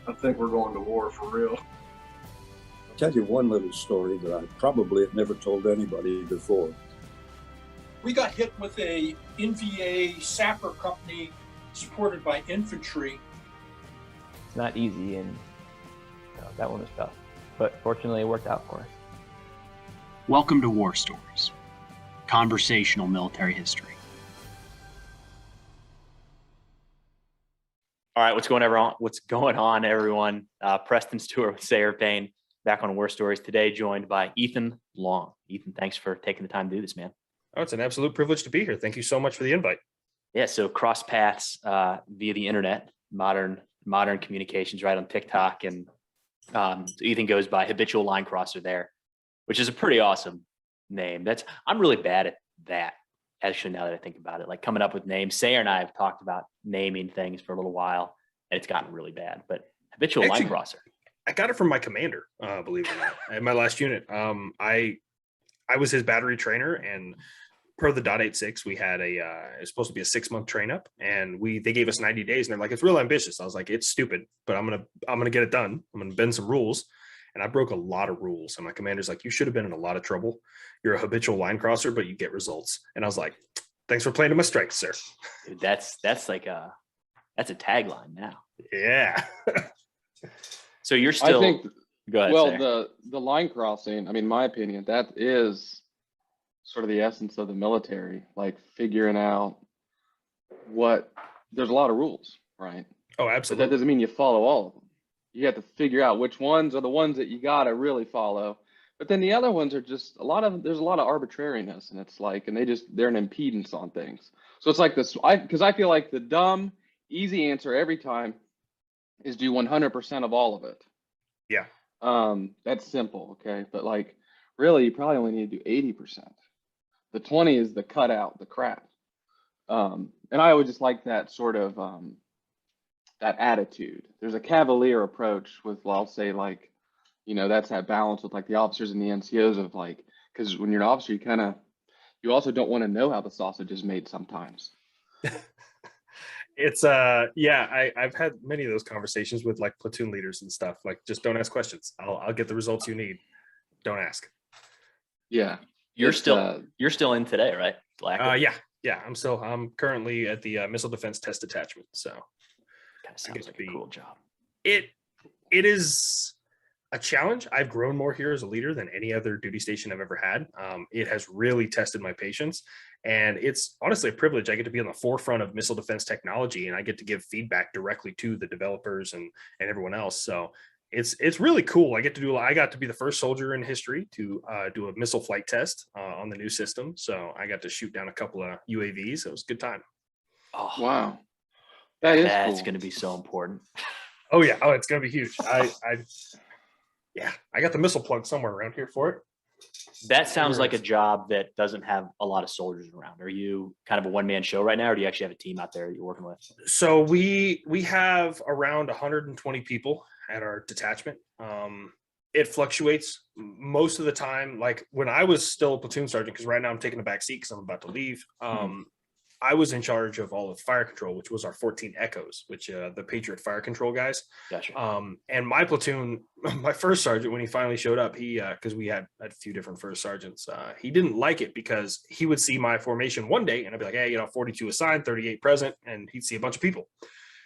I think we're going to war for real. I'll tell you one little story that I probably have never told anybody before. We got hit with a NVA sapper company supported by infantry. It's not easy, and that one was tough, but fortunately it worked out for us. Welcome to War Stories, conversational military history. All right, what's going on, everyone? Preston Stewart with Sayer Payne, back on War Stories today, joined by Ethan Long. Ethan, thanks for taking the time to do this, man. Oh, it's an absolute privilege to be here. Thank you so much for the invite. Yeah, so cross paths via the internet, modern communications, right, on TikTok, and so Ethan goes by Habitual Line Crosser there, which is a pretty awesome name. I'm really bad at that, actually, now that I think about it, like coming up with names. Sayer and I have talked about naming things for a little while, and it's gotten really bad, but Habitual Line Crosser. I got it from my commander, believe it or not, at my last unit. I was his battery trainer, and per the .86, we had it was supposed to be a 6-month train up, and they gave us 90 days, and they're like, it's real ambitious. I was like, it's stupid, but I'm gonna get it done. I'm gonna bend some rules. And I broke a lot of rules. And my commander's like, you should have been in a lot of trouble. You're a habitual line crosser, but you get results. And I was like, thanks for playing to my strengths, sir. Dude, that's a tagline now. Yeah. So you're still, I think, go ahead, well, Sayer. the line crossing, I mean, my opinion, that is sort of the essence of the military, like figuring out there's a lot of rules, right? Oh, But absolutely. that doesn't mean you follow all of them. You have to figure out which ones are the ones that you got to really follow. But then the other ones are just there's a lot of arbitrariness, and it's like, and they're an impedance on things. So it's like this, because I feel like the dumb, easy answer every time is do 100% of all of it. Yeah. That's simple. Okay. But like, really, you probably only need to do 80%. The 20 is the cutout, the crap. And I would just like that sort of, that attitude. There's a cavalier approach with, well, I'll say, like, that's that balance with like the officers and the NCOs of like, because when you're an officer, you also don't want to know how the sausage is made sometimes. It's I've had many of those conversations with like platoon leaders and stuff. Like, just don't ask questions. I'll get the results you need. Don't ask. Yeah. You're still in today, right? Yeah. I'm currently at the missile defense test detachment. So Kind of sounds like a cool job. It is a challenge. I've grown more here as a leader than any other duty station I've ever had. It has really tested my patience, and it's honestly a privilege. I get to be on the forefront of missile defense technology, and I get to give feedback directly to the developers and everyone else. So it's really cool. I got to be the first soldier in history to do a missile flight test on the new system. So I got to shoot down a couple of UAVs. It was a good time. Oh, Wow. That's cool. Going to be so important. Oh yeah. Oh, it's going to be huge. I got the missile plug somewhere around here for it. That sounds like a job that doesn't have a lot of soldiers around. Are you kind of a one-man show right now, or do you actually have a team out there you're working with? So we have around 120 people at our detachment. It fluctuates most of the time. Like when I was still a platoon sergeant, because right now I'm taking a back seat because I'm about to leave. I was in charge of all of fire control, which was our 14 Echoes, which the Patriot fire control guys. Gotcha. And my platoon, my first sergeant, when he finally showed up, he because we had a few different first sergeants, he didn't like it because he would see my formation one day and I'd be like, hey, 42 assigned, 38 present, and he'd see a bunch of people.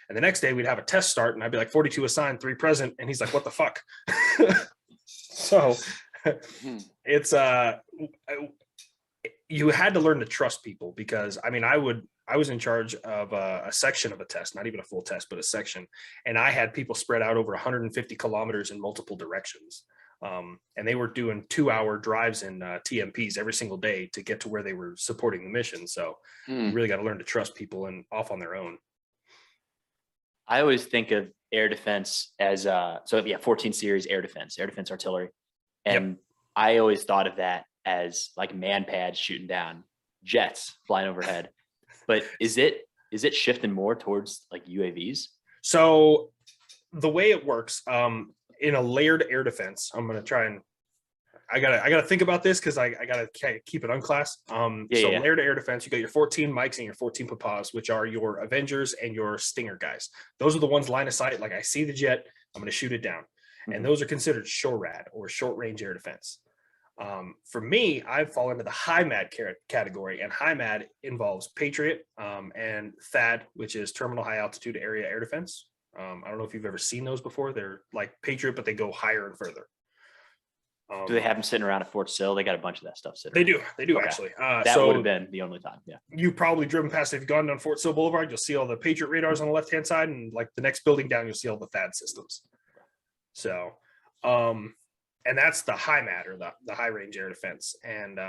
And the next day we'd have a test start and I'd be like 42 assigned, 3 present, and he's like, what the fuck? So it's you had to learn to trust people, because I mean, I was in charge of a section of a test, not even a full test, but a section. And I had people spread out over 150 kilometers in multiple directions. And they were doing 2-hour drives in TMPs every single day to get to where they were supporting the mission. So you really got to learn to trust people and off on their own. I always think of air defense as 14 series air defense artillery. And Yep. I always thought of that as like man pads shooting down jets flying overhead. But is it shifting more towards like UAVs? So the way it works, in a layered air defense, I'm going to try and I gotta think about this because I gotta keep it unclass. Layered air defense, you got your 14 Mikes and your 14 Papas, which are your Avengers and your Stinger guys. Those are the ones line of sight. Like I see the jet, I'm going to shoot it down. Mhm. And those are considered SHORAD, or short range air defense. For me, I fall into the HIMAD category, and HIMAD involves Patriot and THAAD, which is terminal high altitude area air defense. I don't know if you've ever seen those before. They're like Patriot, but they go higher and further. Do they have them sitting around at Fort Sill? They got a bunch of that stuff sitting. They do Okay. actually. That would have been the only time. Yeah. You've probably driven past, if you've gone down Fort Sill Boulevard, you'll see all the Patriot radars on the left-hand side, and like the next building down, you'll see all the THAAD systems. So, and that's the HIMAD, or the high range air defense. And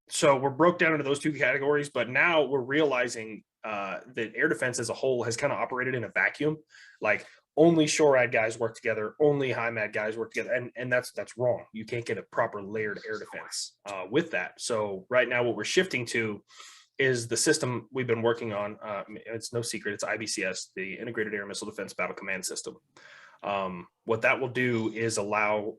so we're broke down into those two categories, but now we're realizing that air defense as a whole has kind of operated in a vacuum. Like only SHORAD guys work together, only HIMAD guys work together, and that's wrong. You can't get a proper layered air defense with that. So right now what we're shifting to is the system we've been working on. It's no secret, it's IBCS, the Integrated Air Missile Defense Battle Command System. What that will do is allow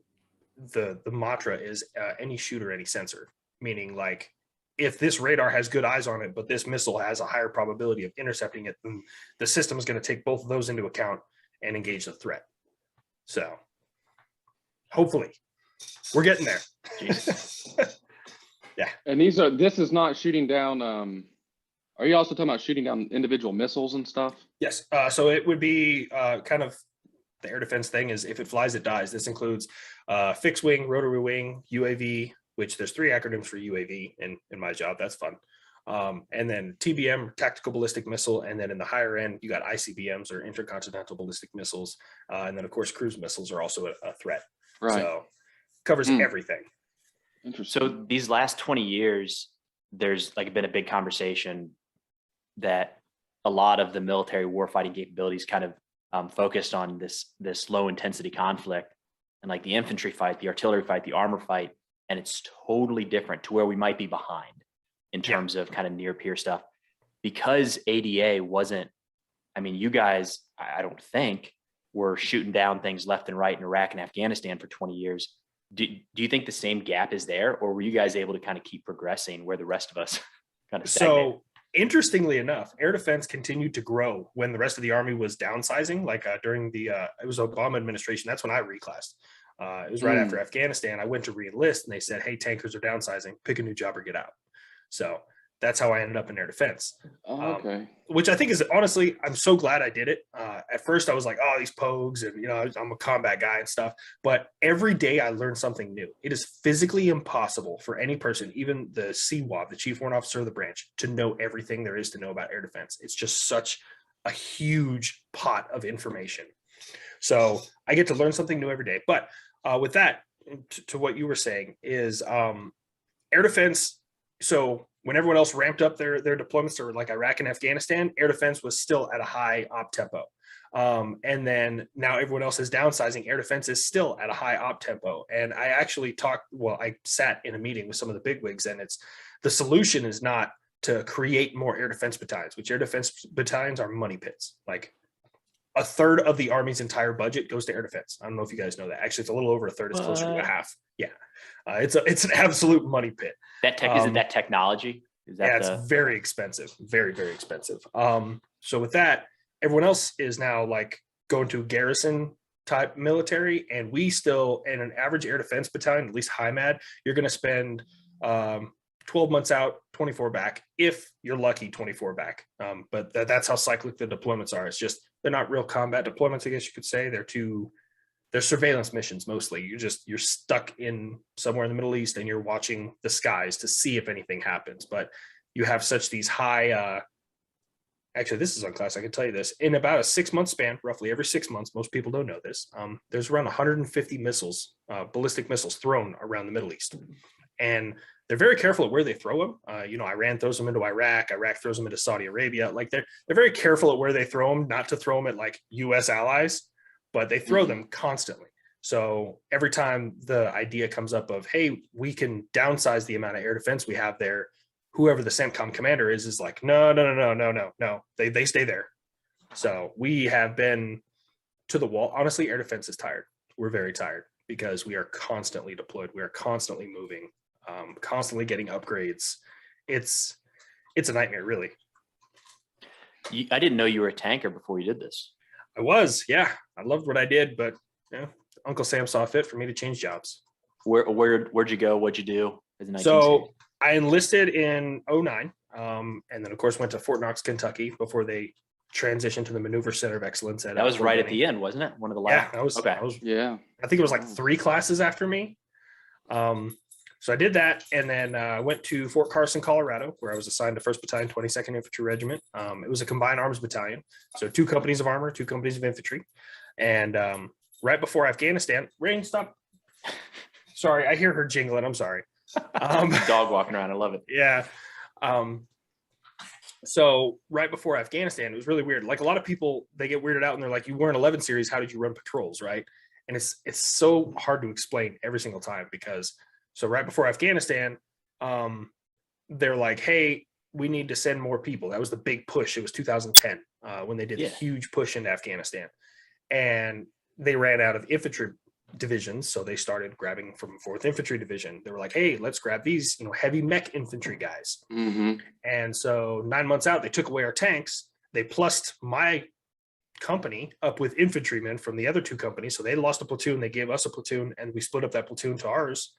the mantra is any shooter, any sensor, meaning like if this radar has good eyes on it, but this missile has a higher probability of intercepting it, then the system is going to take both of those into account and engage the threat. So hopefully we're getting there. Yeah. And this is not shooting down. Are you also talking about shooting down individual missiles and stuff? Yes. So it would be kind of the air defense thing is if it flies, it dies. This includes fixed wing, rotary wing, UAV, which there's 3 acronyms for UAV in my job. That's fun. And then TBM, tactical ballistic missile. And then in the higher end, you got ICBMs, or intercontinental ballistic missiles. And then of course, cruise missiles are also a threat. Right. So covers everything. Interesting. So these last 20 years, there's like been a big conversation that a lot of the military warfighting capabilities kind of focused on this low intensity conflict, and like the infantry fight, the artillery fight, the armor fight, and it's totally different to where we might be behind in terms of kind of near peer stuff, because ADA wasn't, I mean, you guys, I don't think, were shooting down things left and right in Iraq and Afghanistan for 20 years. Do you think the same gap is there, or were you guys able to kind of keep progressing where the rest of us kind of stagnated? So interestingly enough, air defense continued to grow when the rest of the Army was downsizing, like during the, it was Obama administration. That's when I reclassed. It was right after Afghanistan. I went to re-enlist and they said, hey, tankers are downsizing, pick a new job or get out. So that's how I ended up in air defense. Okay. Which I think is, honestly, I'm so glad I did it. At first I was like, oh, these pogues, and I'm a combat guy and stuff. But every day I learned something new. It is physically impossible for any person, even the CWAB, the Chief Warrant Officer of the branch, to know everything there is to know about air defense. It's just such a huge pot of information. So I get to learn something new every day. But with that, to what you were saying is air defense. So when everyone else ramped up their deployments to like Iraq and Afghanistan, air defense was still at a high op tempo. And then now everyone else is downsizing. Air defense is still at a high op tempo. And I actually I sat in a meeting with some of the bigwigs, and the solution is not to create more air defense battalions, which air defense battalions are money pits. Like a third of the Army's entire budget goes to air defense. I don't know if you guys know that. Actually, it's a little over a third. It's closer to a half. Yeah. It's an absolute money pit. That is it that technology? Is that it's very expensive. Very, very expensive. So with that, everyone else is now like going to garrison type military, and we still, in an average air defense battalion, at least HIMAD, you're going to spend 12 months out, 24 back, if you're lucky, 24 back. But that's how cyclic the deployments are. It's just, they're not real combat deployments, I guess you could say. They're surveillance missions mostly. You're stuck in somewhere in the Middle East and you're watching the skies to see if anything happens. But you have these high, actually this is on class, I can tell you this, in about a 6-month span, roughly every 6 months, most people don't know this, there's around 150 missiles, ballistic missiles thrown around the Middle East. And they're very careful at where they throw them. Iran throws them into Iraq. Iraq throws them into Saudi Arabia. Like they're very careful at where they throw them, not to throw them at like U.S. allies, but they throw them constantly. So every time the idea comes up of, hey, we can downsize the amount of air defense we have there, whoever the CENTCOM commander is like, no. They stay there. So we have been to the wall. Honestly, air defense is tired. We're very tired because we are constantly deployed. We are constantly moving, constantly getting upgrades. It's a nightmare, really. I didn't know you were a tanker before you did this. I was, yeah. I loved what I did, but Uncle Sam saw fit for me to change jobs. Where'd you go? What'd you do? As a 19 So I enlisted in 09, and then of course went to Fort Knox, Kentucky before they transitioned to the Maneuver Center of Excellence. That was right at the end, wasn't it? One of the last. Yeah, I was. Yeah. I think it was like 3 classes after me. So I did that, and then went to Fort Carson, Colorado, where I was assigned to 1st Battalion, 22nd Infantry Regiment. It was a combined arms battalion, so 2 companies of armor, 2 companies of infantry. And right before Afghanistan, Rain, stop. Sorry, I hear her jingling. I'm sorry. Dog walking around. I love it. Yeah. So right before Afghanistan, it was really weird. Like a lot of people, they get weirded out and they're like, you were in 11 series. How did you run patrols? Right. And it's so hard to explain every single time because so right before Afghanistan, they're like, hey, we need to send more people. That was the big push. It was 2010 when they did the huge push into Afghanistan, and they ran out of infantry divisions. So they started grabbing from 4th Infantry Division. They were like, hey, let's grab these, heavy mech infantry guys. Mm-hmm. And so 9 months out, they took away our tanks. They plussed my company up with infantrymen from the other 2 companies. So they lost a platoon. They gave us a platoon, and we split up that platoon to ours.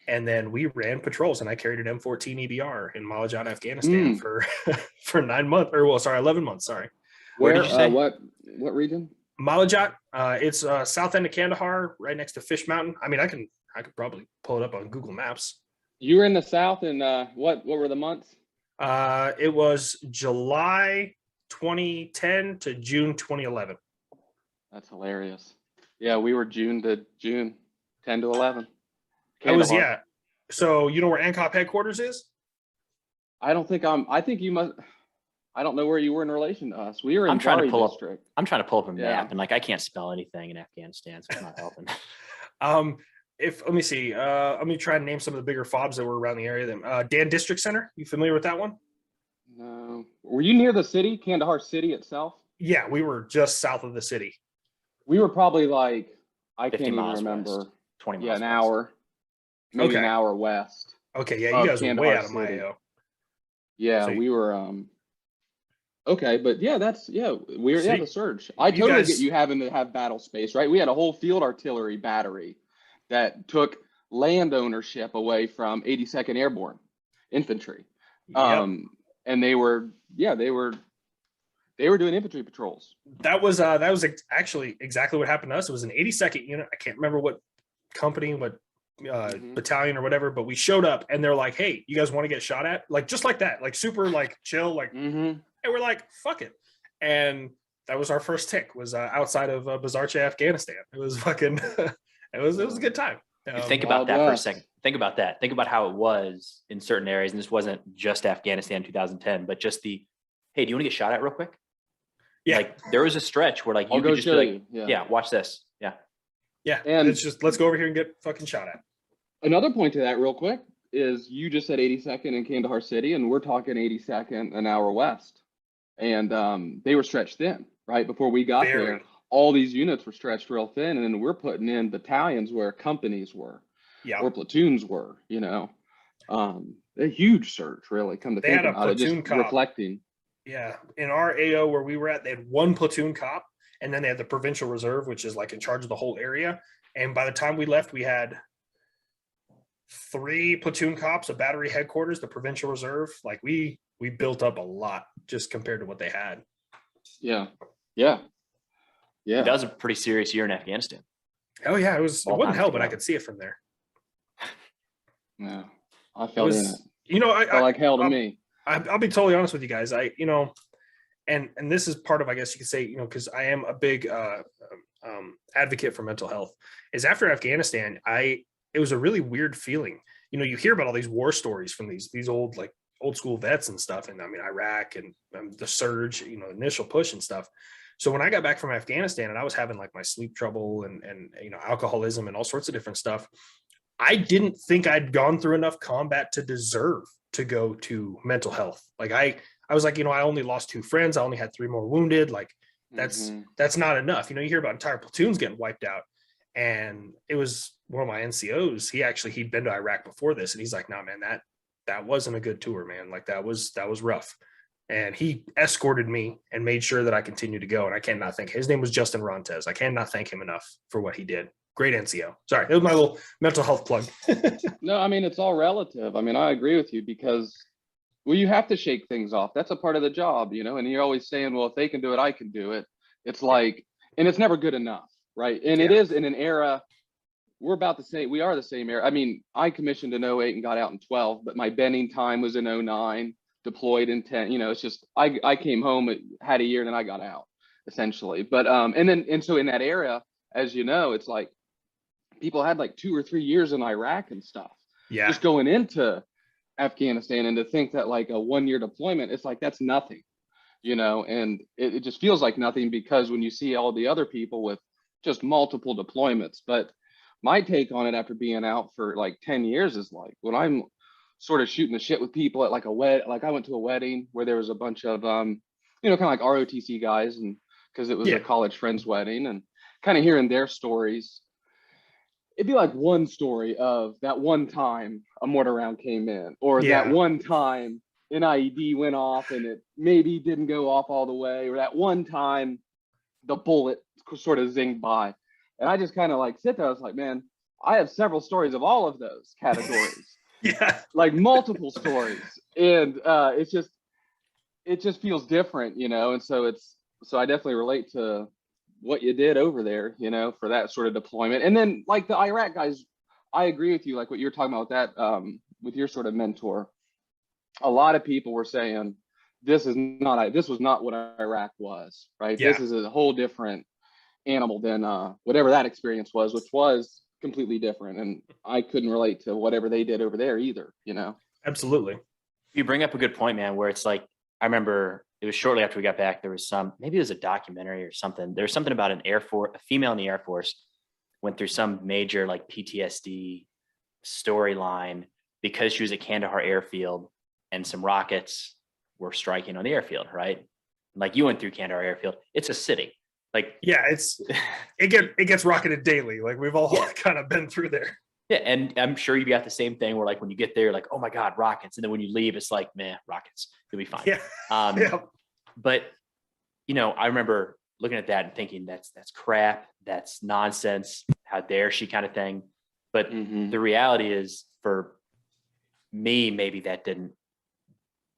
And then we ran patrols, and I carried an M14 EBR in Malajad, Afghanistan for 9 months, 11 months. Sorry. Where did you say? What region? Malajat, it's south end of Kandahar, right next to Fish Mountain. I mean, I could probably pull it up on Google Maps. You were in the South, and what were the months? It was July 2010 to June 2011. That's hilarious. Yeah, we were June to June, 10 to 11. That was Kandahar. So you know where ANCOP headquarters is? I think you must. I don't know where you were in relation to us. We were in I'm trying to Bari pull district. up. I'm trying to pull up a Yeah. map, and I can't spell anything in Afghanistan, so it's not helping. Let me see. Let me try and name some of the bigger FOBs that were around the area. Dan District Center. You familiar with that one? No. Were you near the city, Kandahar city itself? Yeah, we were just south of the city. We were probably like, I 50 can't even miles remember. west, 20 miles. Yeah, an west. hour. Maybe an Okay. hour west. Okay, yeah, you Of guys were way Kandahar out of my City. AO. Yeah, So we were okay, but yeah, we were So the surge. I you totally guys- get you having to have battle space, right? We had a whole field artillery battery that took land ownership away from 82nd Airborne Infantry. Yep. And they were doing infantry patrols. That was actually exactly what happened to us. It was an 82nd unit. I can't remember what company, what battalion or whatever, but we showed up and they're like, hey, you guys want to get shot at? Like, just like that, like super, like chill, like, and we're like, fuck it. And that was our first tick, was outside of Bazarche, Afghanistan. It was fucking, it was a good time. Think about Wild that for a West. second. Think about that. Think about how it was in certain areas. And this wasn't just Afghanistan 2010, but just hey, do you want to get shot at real quick? Yeah. Like there was a stretch where like I'll you go could just be show like, you. yeah, watch this. Yeah. Yeah. And- let's go over here and get fucking shot at. Another point to that real quick is you just said 82nd in Kandahar City, and we're talking 82nd an hour west. And they were stretched thin, right? Before we got Very. there, all these units were stretched real thin, and then we're putting in battalions where companies were, Yeah. or platoons were, a huge surge, really. Come to They think had a about it, just platoon cop. reflecting. Yeah. In our AO where we were at, they had 1 platoon cop, and then they had the provincial reserve, which is like in charge of the whole area. And by the time we left, we had 3 platoon cops, a battery headquarters, the provincial reserve. Like we built up a lot just compared to what they had. Yeah. That was a pretty serious year in Afghanistan. Oh yeah, it All wasn't times hell, but I together. could see it from there. Yeah. I It felt in was, it. Felt like hell to me. I'll be totally honest with you guys. And this is part of, I guess you could say, because I am a big advocate for mental health. Is after Afghanistan, it was a really weird feeling. You hear about all these war stories from these old school vets and stuff, and I mean Iraq and the surge, initial push and stuff. So when I got back from Afghanistan and I was having like my sleep trouble and alcoholism and all sorts of different stuff, I didn't think I'd gone through enough combat to deserve to go to mental health. Like I was like, I only lost 2 friends. I only had 3 more wounded. Like that's not enough. You hear about entire platoons getting wiped out. And it was one of my NCOs. He'd been to Iraq before this. And he's like, nah, man, that wasn't a good tour, man. Like that was rough. and he escorted me and made sure that I continued to go. And I cannot thank his name was Justin Rontes. I cannot thank him enough for what he did. Great NCO. Sorry, it was my little mental health plug. No, I mean, it's all relative. I mean, I agree with you because, well, you have to shake things off. That's a part of the job, you know, and you're always saying, well, if they can do it, I can do it. It's like, and it's never good enough, right? And it is in an era, we're about the same, we are the same era. I mean, I commissioned in 08 and got out in 12, but my bending time was in 09, deployed in 10, you know, it's just, I came home, had a year, and then I got out, essentially. But, and so in that era, as you know, it's like, people had like 2 or 3 years in Iraq and stuff. Yeah. Just going into Afghanistan, and to think that like a 1-year deployment, it's like, that's nothing, you know, and it just feels like nothing because when you see all the other people with just multiple deployments. But my take on it after being out for like 10 years is like, when I'm sort of shooting the shit with people at like like I went to a wedding where there was a bunch of, you know, kind of like ROTC guys, and because it was a college friend's wedding, and kind of hearing their stories. It'd be like one story of that one time a mortar round came in, or that one time an IED went off and it maybe didn't go off all the way, or that one time the bullet sort of zinged by. And I just kind of like sit there, I was like, man, I have several stories of all of those categories. Like multiple stories. And it just feels different, you know. And so I definitely relate to what you did over there, you know, for that sort of deployment. And then like the Iraq guys, I agree with you, like what you're talking about with that, with your sort of mentor. A lot of people were saying this was not what Iraq was, right? This is a whole different animal than whatever that experience was, which was completely different. And I couldn't relate to whatever they did over there either, you know. Absolutely. You bring up a good point, man, where it's like, I remember it was shortly after we got back, there was maybe it was a documentary or something. There was something about a female in the Air Force went through some major like PTSD storyline because she was at Kandahar airfield and some rockets were striking on the airfield, right? Like you went through Kandahar airfield. It's a city. Like, yeah, it gets rocketed daily. Like we've all kind of been through there. Yeah, and I'm sure you got the same thing where like when you get there, like, oh my God, rockets. And then when you leave, it's like, man, rockets, you'll be fine. Yeah. But, you know, I remember looking at that and thinking that's crap. That's nonsense. How dare she kind of thing. But the reality is for me, maybe that didn't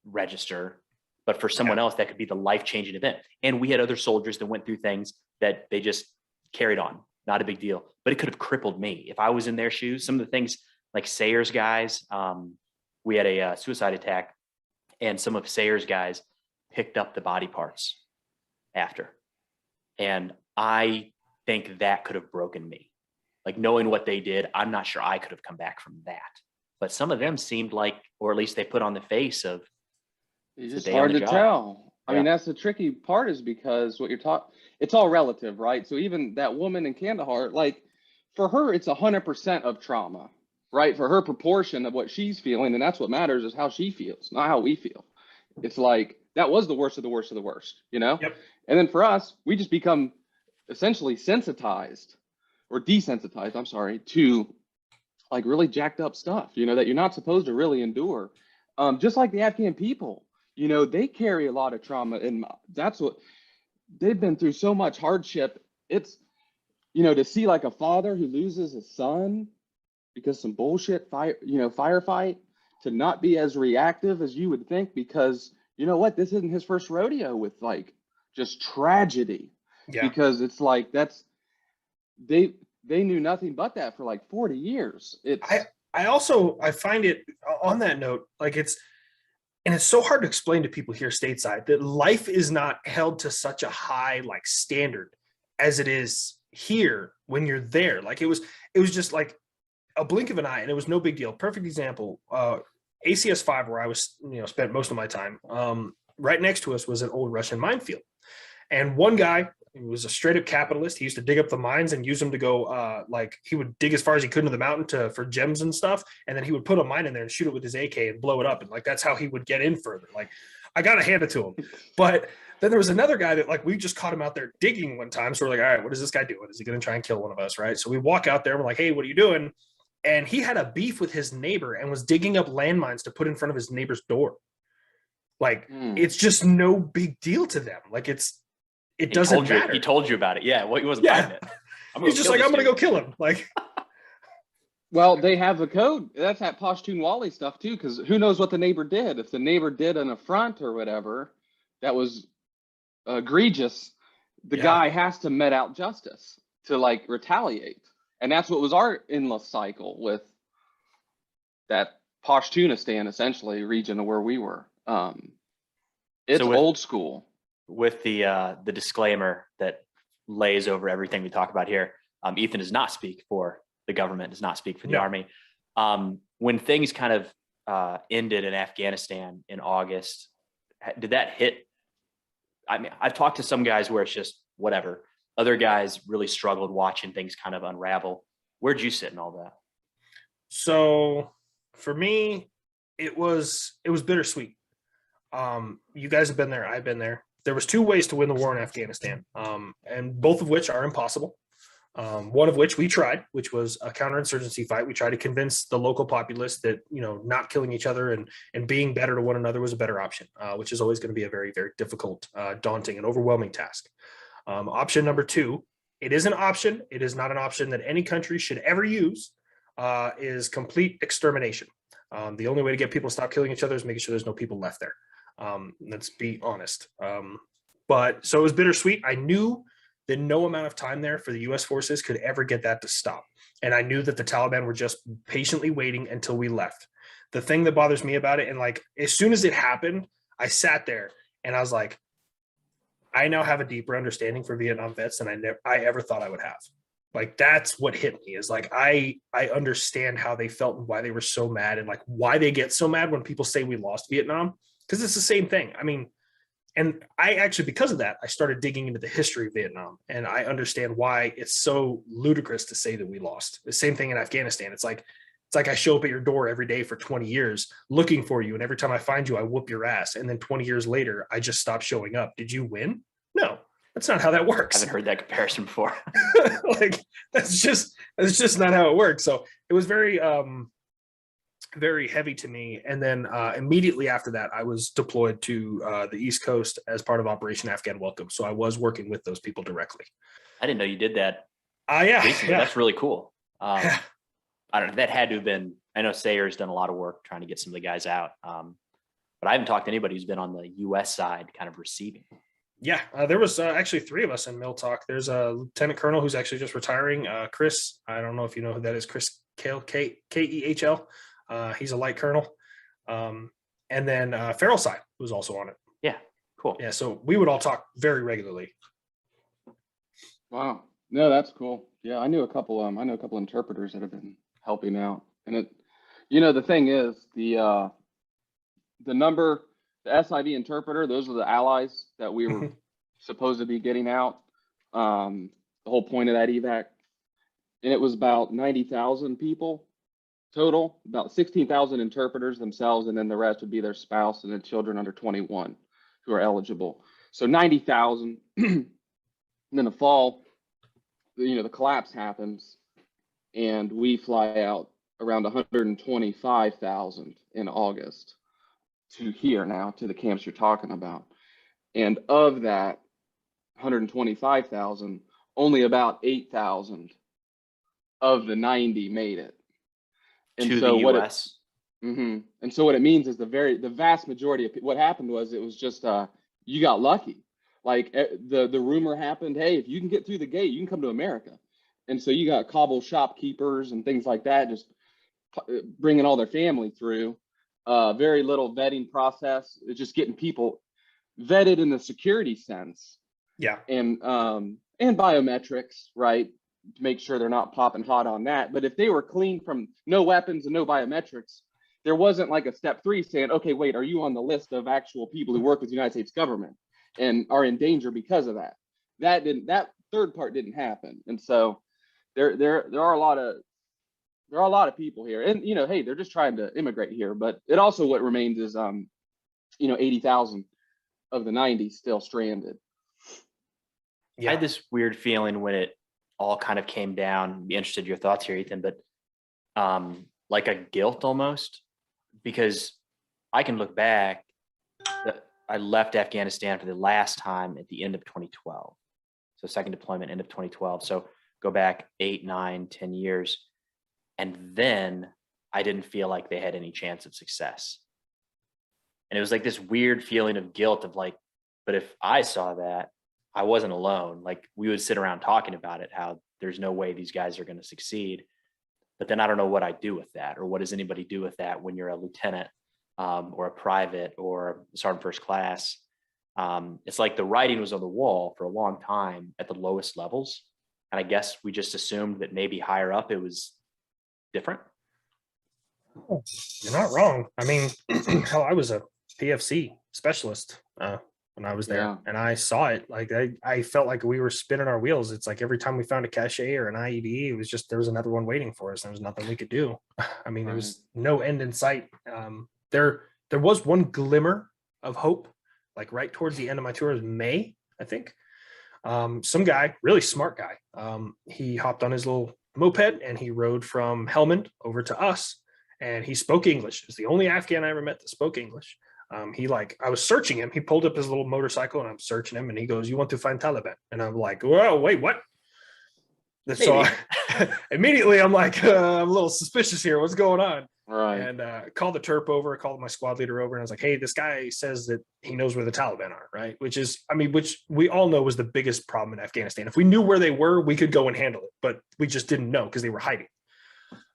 register. But for someone else, that could be the life-changing event. And we had other soldiers that went through things that they just carried on. Not a big deal, but it could have crippled me if I was in their shoes. Some of the things like Sayers guys, we had a suicide attack, and some of Sayers guys picked up the body parts after. And I think that could have broken me. Like knowing what they did, I'm not sure I could have come back from that. But some of them seemed like, or at least they put on the face of, it's just hard to tell. I mean, that's the tricky part, is because what you're talking, it's all relative, right? So even that woman in Kandahar, like for her, it's 100% of trauma, right? For her proportion of what she's feeling, and that's what matters, is how she feels, not how we feel. It's like, that was the worst of the worst of the worst, you know? And then for us, we just become essentially sensitized or desensitized, I'm sorry, to like really jacked up stuff, you know, that you're not supposed to really endure. Just like the Afghan people, you know, they carry a lot of trauma, and that's what they've been through, so much hardship. It's, you know, to see like a father who loses his son because some bullshit firefight, to not be as reactive as you would think, because you know what, this isn't his first rodeo with like just tragedy. Because it's like, they knew nothing but that for like 40 years. I find it, on that note, like it's so hard to explain to people here stateside that life is not held to such a high like standard as it is here when you're there. Like it was just like a blink of an eye, and it was no big deal. Perfect example, ACS 5, where I was, you know, spent most of my time, right next to us was an old Russian minefield. And one guy, he was a straight up capitalist. He used to dig up the mines and use them to go, like he would dig as far as he could into the mountain for gems and stuff. And then he would put a mine in there and shoot it with his AK and blow it up. And like, that's how he would get in further. Like, I got to hand it to him. But then there was another guy that like, we just caught him out there digging one time. So we're like, all right, what is this guy doing? Is he going to try and kill one of us? Right. So we walk out there and we're like, hey, what are you doing? And he had a beef with his neighbor and was digging up landmines to put in front of his neighbor's door. Like it's just no big deal to them. Like it doesn't matter. He told you about it. Yeah. Well, he wasn't fighting it. He's just like, I'm going to go kill him. Like, well, they have the code. That's that Pashtun Wali stuff too, because who knows what the neighbor did? If the neighbor did an affront or whatever that was egregious, the guy has to met out justice to like retaliate. And that's what was our endless cycle with that Pashtunistan, essentially, region of where we were. It's old school. With the disclaimer that lays over everything we talk about here, Ethan does not speak for the government, does not speak for the army. When things kind of ended in Afghanistan in August, did that hit? I mean, I've talked to some guys where it's just whatever. Other guys really struggled watching things kind of unravel. Where'd you sit in all that? So for me, it was bittersweet. You guys have been there. I've been there. There was two ways to win the war in Afghanistan, and both of which are impossible. One of which we tried, which was a counterinsurgency fight. We tried to convince the local populace that, not killing each other and being better to one another was a better option, which is always going to be a very, very difficult, daunting, and overwhelming task. Option number two, it is an option. It is not an option that any country should ever use, is complete extermination. The only way to get people to stop killing each other is making sure there's no people left there. Let's be honest. But so it was bittersweet. I knew that no amount of time there for the U.S. forces could ever get that to stop. And I knew that the Taliban were just patiently waiting until we left. The thing that bothers me about it, and like as soon as it happened, I sat there and I was like, I now have a deeper understanding for Vietnam vets than I ever thought I would have. Like that's what hit me, is like I understand how they felt and why they were so mad, and like why they get so mad when people say we lost Vietnam, because it's the same thing. I mean, and I actually, because of that, I started digging into the history of Vietnam, and I understand why it's so ludicrous to say that we lost. The same thing in Afghanistan. It's like I show up at your door every day for 20 years looking for you, and every time I find you, I whoop your ass. And then 20 years later, I just stop showing up. Did you win? No, that's not how that works. I haven't heard that comparison before. Like that's just not how it works. So it was very very heavy to me. And then immediately after that, I was deployed to the East Coast as part of Operation Afghan Welcome. So I was working with those people directly. I didn't know you did that. Yeah. That's really cool. I don't know. That had to have been, I know Sayer's done a lot of work trying to get some of the guys out. But I haven't talked to anybody who's been on the U.S. side kind of receiving. Yeah, there was actually three of us in Mill Talk. There's a lieutenant colonel who's actually just retiring. Chris, I don't know if you know who that is. Chris Kehl, Kehl. He's a light colonel. And then Farrell Side was also on it. Yeah, cool. Yeah, so we would all talk very regularly. Wow, no, that's cool. Yeah, I knew a couple interpreters that have been helping out, and it, the thing is the SIV interpreter, those are the allies that we were supposed to be getting out. The whole point of that evac, and it was about 90,000 people total, about 16,000 interpreters themselves, and then the rest would be their spouse and then children under 21 who are eligible. So 90,000. And then the fall, the collapse happens, and we fly out around 125,000 in August to here now, to the camps you're talking about. And of that 125,000, only about 8,000 of the 90 made it. And to so the U.S. And so what it means is the vast majority of what happened was, it was just you got lucky. Like the rumor happened, hey, if you can get through the gate, you can come to America. And so you got Kabul shopkeepers and things like that, just bringing all their family through. Very little vetting process. It's just getting people vetted in the security sense. Yeah. And biometrics, right? To make sure they're not popping hot on that. But if they were clean from no weapons and no biometrics, there wasn't like a step 3 saying, okay, wait, are you on the list of actual people who work with the United States government and are in danger because of that? That third part didn't happen. And so there are a lot of people here, and hey, they're just trying to immigrate here. But it also, what remains is 80,000 of the 90 still stranded. I had this weird feeling when it all kind of came down. Be interested in your thoughts here, Ethan, but like a guilt almost, because I can look back. I left Afghanistan for the last time at the end of 2012. So second deployment, end of 2012. So go back 8, 9, 10 years. And then I didn't feel like they had any chance of success. And it was like this weird feeling of guilt of like, but if I saw that, I wasn't alone. Like we would sit around talking about it, how there's no way these guys are going to succeed. But then I don't know what I do with that, or what does anybody do with that when you're a lieutenant or a private or a sergeant first class. It's like the writing was on the wall for a long time at the lowest levels. And I guess we just assumed that maybe higher up it was different. You're not wrong. I mean, hell, I was a PFC specialist when I was there, Yeah. and I saw it. Like I felt like we were spinning our wheels. It's like every time we found a cache or an IED, it was just there was another one waiting for us. There was nothing we could do. I mean, there was no end in sight. There was one glimmer of hope, like right towards the end of my tour, it was May, I think. Some guy, really smart guy, he hopped on his little moped and he rode from Helmand over to us, and he spoke English. It was the only Afghan I ever met that spoke English. I was searching him. He pulled up his little motorcycle and I'm searching him, and he goes, "You want to find Taliban?" And I'm like, "Whoa, wait, what?" So immediately I'm like, I'm a little suspicious here. What's going on? Right. And called the Terp over, called my squad leader over, and I was like, "Hey, this guy says that he knows where the Taliban are," right? Which we all know was the biggest problem in Afghanistan. If we knew where they were, we could go and handle it, but we just didn't know because they were hiding.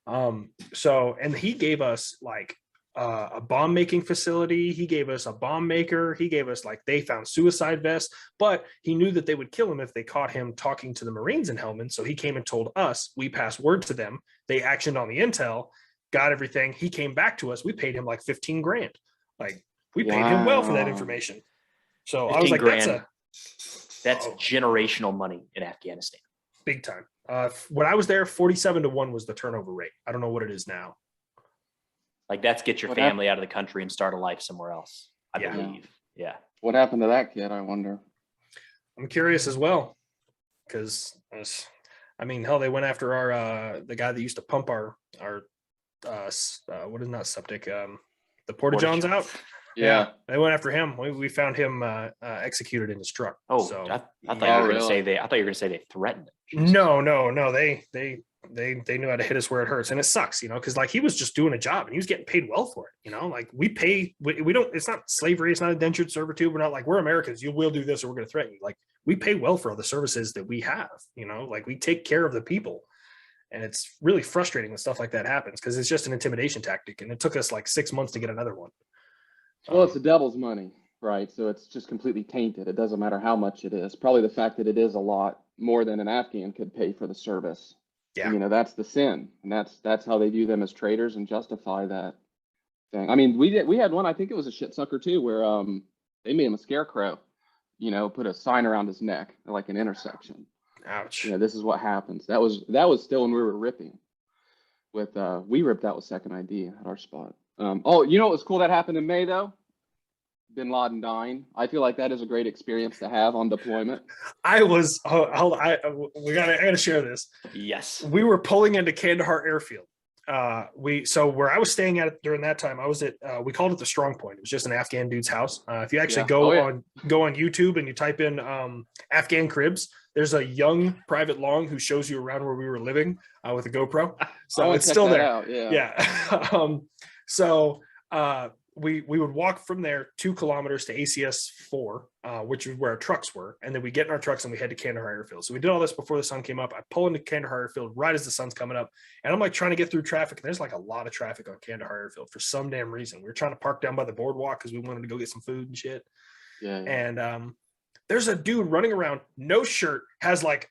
And he gave us like a bomb making facility. He gave us a bomb maker. He gave us like, they found suicide vests, but he knew that they would kill him if they caught him talking to the Marines in Helmand. So he came and told us, we passed word to them. They actioned on the intel, got everything. He came back to us. We paid him like 15 grand. Like we paid him well for that information. So I was like, that's generational money in Afghanistan. Big time. When I was there, 47-1 was the turnover rate. I don't know what it is now. Like that's get your family out of the country and start a life somewhere else, I believe. Yeah. What happened to that kid, I wonder? I'm curious as well, because I mean, hell, they went after our the guy that used to pump our what is not septic, the porta-johns out. Yeah, they went after him. We found him executed in his truck. Oh, so I thought you were going to say they. I thought you were going to say they threatened him. No. They knew how to hit us where it hurts, and it sucks, because like he was just doing a job and he was getting paid well for it. Like we pay. We don't. It's not slavery. It's not indentured servitude. We're not like, we're Americans. You will do this, or we're going to threaten you. Like we pay well for all the services that we have. Like we take care of the people. And it's really frustrating when stuff like that happens, because it's just an intimidation tactic. And it took us like 6 months to get another one. Well, it's the devil's money, right? So it's just completely tainted. It doesn't matter how much it is. Probably the fact that it is a lot more than an Afghan could pay for the service. Yeah. That's the sin. And that's how they view them as traitors and justify that thing. I mean, we had one, I think it was a shit sucker too, where they made him a scarecrow, put a sign around his neck, like an intersection. Ouch. This is what happens. That was still when we were ripping with we ripped out with second ID at our spot. What was cool that happened in May though? Bin Laden dying. I feel like that is a great experience to have on deployment. I gotta share this. Yes. We were pulling into Kandahar airfield. Where I was staying at during that time, I was at we called it the Strong Point. It was just an Afghan dude's house. If you actually go on YouTube and you type in Afghan cribs, there's a young Private Long who shows you around where we were living with a GoPro. So it's still there. Out. Yeah. We would walk from there 2 kilometers to ACS 4, which is where our trucks were. And then we get in our trucks and we head to Kandahar Airfield. So we did all this before the sun came up. I pull into Kandahar Airfield right as the sun's coming up. And I'm like trying to get through traffic. And there's like a lot of traffic on Kandahar Airfield for some damn reason. We were trying to park down by the boardwalk because we wanted to go get some food and shit. Yeah. And there's a dude running around, no shirt, has like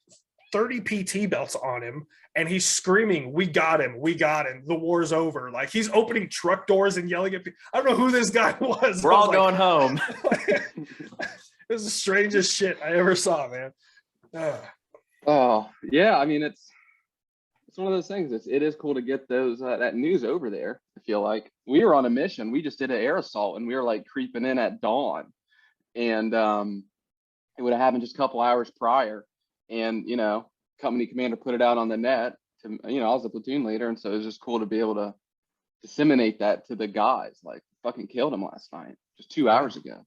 30 PT belts on him. And he's screaming, "We got him. We got him. The war's over." Like he's opening truck doors and yelling at people. I don't know who this guy was. We're all going home. It was the strangest shit I ever saw, man. Oh yeah. I mean, it's one of those things. It is cool to get those that news over there. I feel like we were on a mission. We just did an air assault and we were like creeping in at dawn, and it would have happened just a couple hours prior. And company commander put it out on the net to, I was a platoon leader. And so it was just cool to be able to disseminate that to the guys, like fucking killed him last night, just 2 hours ago.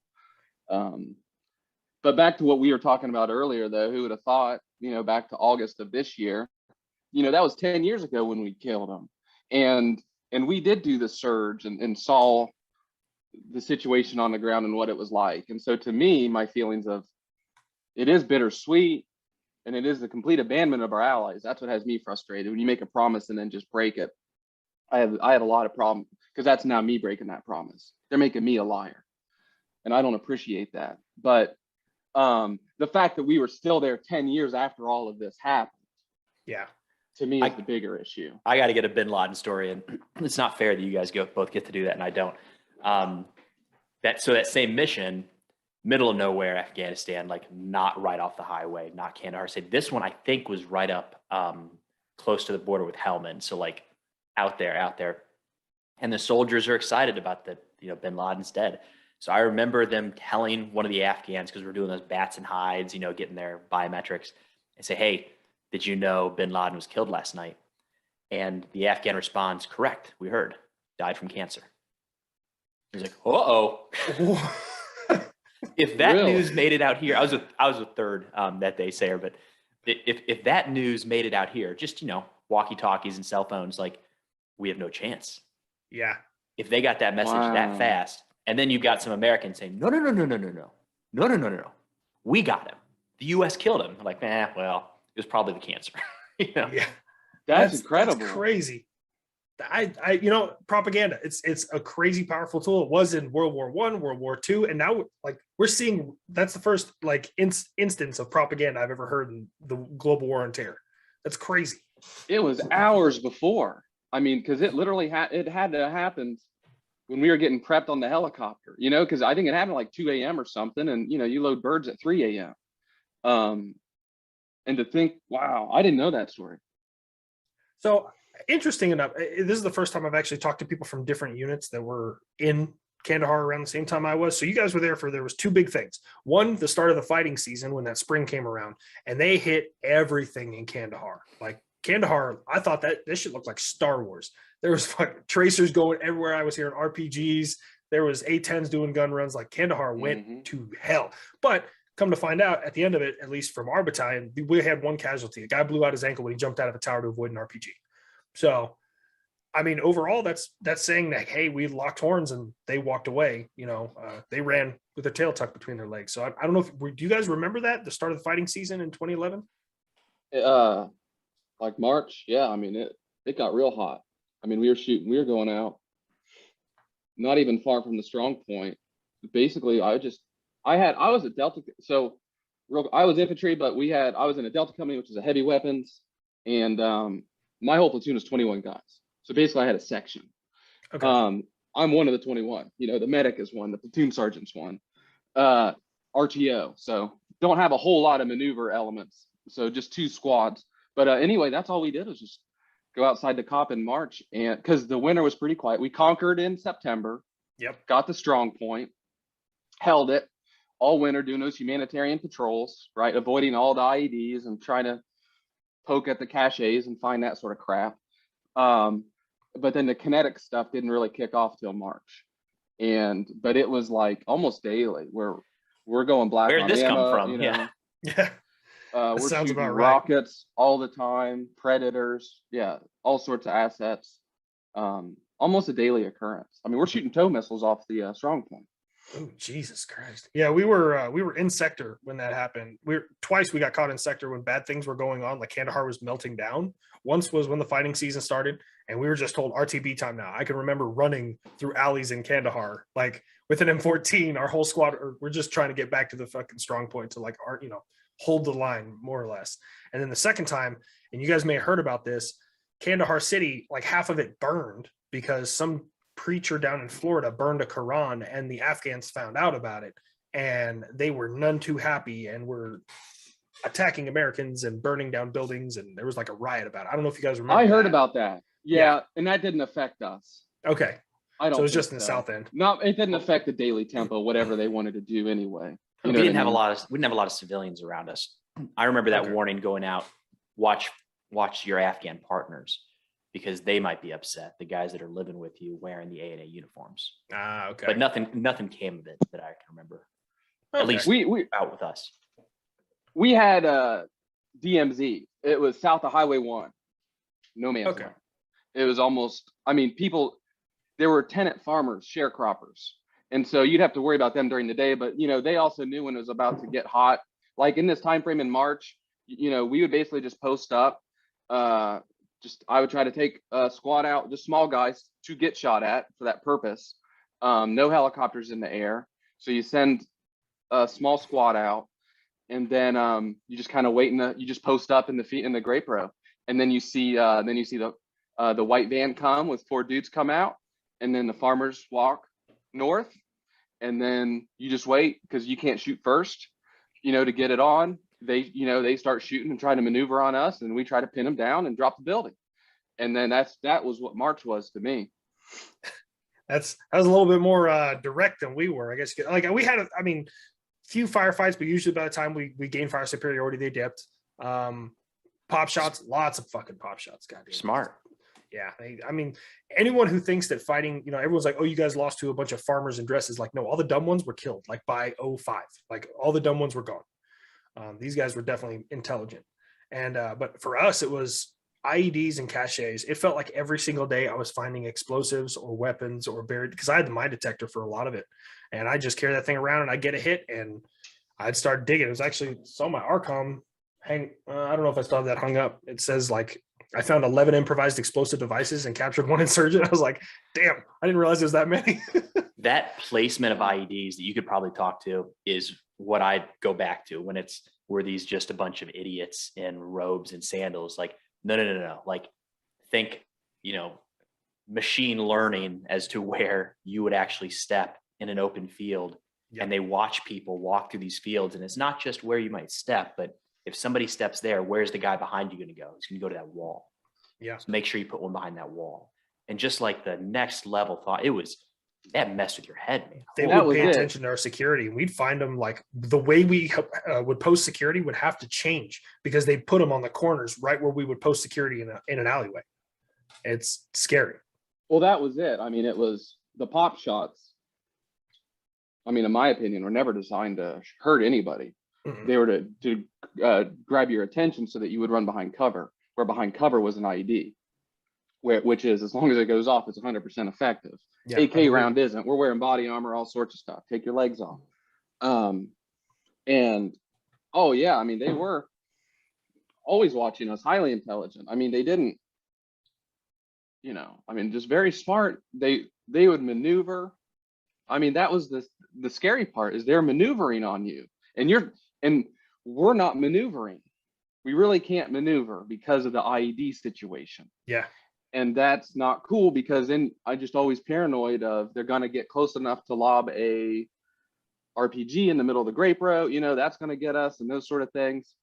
But back to what we were talking about earlier, though, who would have thought, back to August of this year, that was 10 years ago when we killed them. And we did do the surge and saw the situation on the ground and what it was like. And so to me, my feelings of it is bittersweet, and it is the complete abandonment of our allies. That's what has me frustrated. When you make a promise and then just break it, I had a lot of problems because that's now me breaking that promise. They're making me a liar, and I don't appreciate that. But the fact that we were still there 10 years after all of this happened, Yeah. to me is the bigger issue. I got to get a Bin Laden story, and it's not fair that you guys both get to do that and I don't. That same mission, middle of nowhere, Afghanistan, like not right off the highway, not Kandahar City. This one I think was right up close to the border with Helmand, so like out there. And the soldiers are excited about the Bin Laden's dead. So I remember them telling one of the Afghans, because we're doing those bats and hides, getting their biometrics, and say, "Hey, did you know Bin Laden was killed last night?" And the Afghan responds, "Correct, we heard. Died from cancer." He's like, "Uh-oh." If that news made it out here, I was a third that day, Sarah, but if that news made it out here, just, walkie-talkies and cell phones, like, we have no chance. Yeah. If they got that message that fast, and then you've got some Americans saying, no, we got him. The U.S. killed him. I'm like, well, it was probably the cancer. Yeah. That's incredible. That's crazy. Propaganda, it's a crazy powerful tool. It was in World War I, World War II, and now like we're seeing that's the first like instance of propaganda I've ever heard in the global war on terror. That's crazy. It was hours before. I mean, because it literally had to have happened when we were getting prepped on the helicopter, because I think it happened like 2 a.m. or something, and you load birds at 3 a.m. And to think, wow, I didn't know that story. So interesting enough, this is the first time I've actually talked to people from different units that were in Kandahar around the same time I was. So you guys were there was two big things. One, the start of the fighting season when that spring came around, and they hit everything in Kandahar. Like Kandahar, I thought that this shit looked like Star Wars. There was fucking tracers going everywhere. I was hearing RPGs. There was A-10s doing gun runs. Like Kandahar went to hell. But come to find out, at the end of it, at least from our battalion, we had one casualty. A guy blew out his ankle when he jumped out of a tower to avoid an RPG. So, I mean, overall, that's saying that, hey, we locked horns and they walked away. They ran with their tail tucked between their legs. So I don't know do you guys remember that, the start of the fighting season in 2011? Like March, yeah. I mean, it got real hot. I mean, we were going out, not even far from the strong point. Basically, I was a Delta. So I was infantry, but I was in a Delta company, which is a heavy weapons. And my whole platoon was 21 guys. So basically I had a section. Okay. I'm one of the 21, the medic is one, the platoon sergeant's one, RTO. So don't have a whole lot of maneuver elements. So just 2 squads. But anyway, that's all we did was just go outside the COP in March, and because the winter was pretty quiet. We conquered in September. Yep. Got the strong point, held it all winter, doing those humanitarian patrols, right? Avoiding all the IEDs and trying to poke at the caches and find that sort of crap. But then the kinetic stuff didn't really kick off till March. But it was like almost daily where we're going black. Where did this come from? Yeah. We're sounds shooting about right. rockets all the time, predators, all sorts of assets. Almost a daily occurrence. I mean, we're shooting tow missiles off the strong point. Oh, Jesus Christ. Yeah, we were in sector when that happened. Twice we got caught in sector when bad things were going on, like Kandahar was melting down. Once was when the fighting season started, and we were just told RTB time now. I can remember running through alleys in Kandahar, like with an M14, our whole squad, we're just trying to get back to the fucking strong point to like hold the line more or less. And then the second time, and you guys may have heard about this, Kandahar City, like half of it burned because some preacher down in Florida burned a Quran, and the Afghans found out about it, and they were none too happy and were attacking Americans and burning down buildings, and there was like a riot about it. I don't know if you guys remember. I heard about that. Yeah, and that didn't affect us. Okay. I don't. So it was just in the south end. No, it didn't affect the daily tempo, whatever they wanted to do anyway. We didn't have a lot of civilians around us. I remember that warning going out. Watch your Afghan partners, because they might be upset. The guys that are living with you wearing the A&A uniforms. Okay. But nothing came of it that I can remember. At least we out with us. we had DMZ. It was south of Highway 1. No man's Okay. land. It was almost, I mean, people, there were tenant farmers, sharecroppers. And so you'd have to worry about them during the day, but they also knew when it was about to get hot. Like in this time frame in March, we would basically just post up. I would try to take a squad out, just small guys to get shot at for that purpose. No helicopters in the air. So you send a small squad out, and then you just kind of wait you just post up in the grape row, and then you see the white van come with 4 dudes come out, and then the farmers walk north, and then you just wait because you can't shoot first, to get it on. They start shooting and trying to maneuver on us, and we try to pin them down and drop the building. And then that was what March was to me. That was a little bit more direct than we were, I guess. Like we had, few firefights, but usually by the time we gained fire superiority, they dipped. Pop shots, lots of fucking pop shots. Goddamn. Smart. Yeah. Anyone who thinks that fighting, everyone's like, oh, you guys lost to a bunch of farmers in dresses. Like, no, all the dumb ones were killed, like by 05. Like all the dumb ones were gone. These guys were definitely intelligent. And, but for us, it was IEDs and caches. It felt like every single day I was finding explosives or weapons or buried, because I had the mine detector for a lot of it. And I just carry that thing around and I'd get a hit and I'd start digging. It was actually, saw my Arcom hang. I don't know if I still have that hung up. It says like, I found 11 improvised explosive devices and captured 1 insurgent. I was like, damn, I didn't realize there was that many. That placement of IEDs that you could probably talk to is what I'd go back to when were these just a bunch of idiots in robes and sandals. Like, no. Like, think, machine learning as to where you would actually step in an open field. Yep. And they watch people walk through these fields. And it's not just where you might step, but if somebody steps there, where's the guy behind you going to go? He's going to go to that wall. Yeah. So make sure you put one behind that wall. And just like the next level thought, that messed with your head, man. They would pay attention to our security. We'd find them, like the way we would post security would have to change because they put them on the corners right where we would post security in an alleyway. It's scary. Well, that was it. It was the pop shots. In my opinion, were never designed to hurt anybody. Mm-hmm. They were to grab your attention so that you would run behind cover, where behind cover was an IED, which is, as long as it goes off, it's 100% effective. Yeah, AK round isn't. We're wearing body armor, all sorts of stuff. Take your legs off. They were always watching us, highly intelligent. They didn't, just very smart. They would maneuver. That was the scary part, is they're maneuvering on you, and we're not maneuvering. We really can't maneuver because of the IED situation. Yeah. And that's not cool, because then I just always paranoid of they're going to get close enough to lob a RPG in the middle of the grape row, that's going to get us, and those sort of things.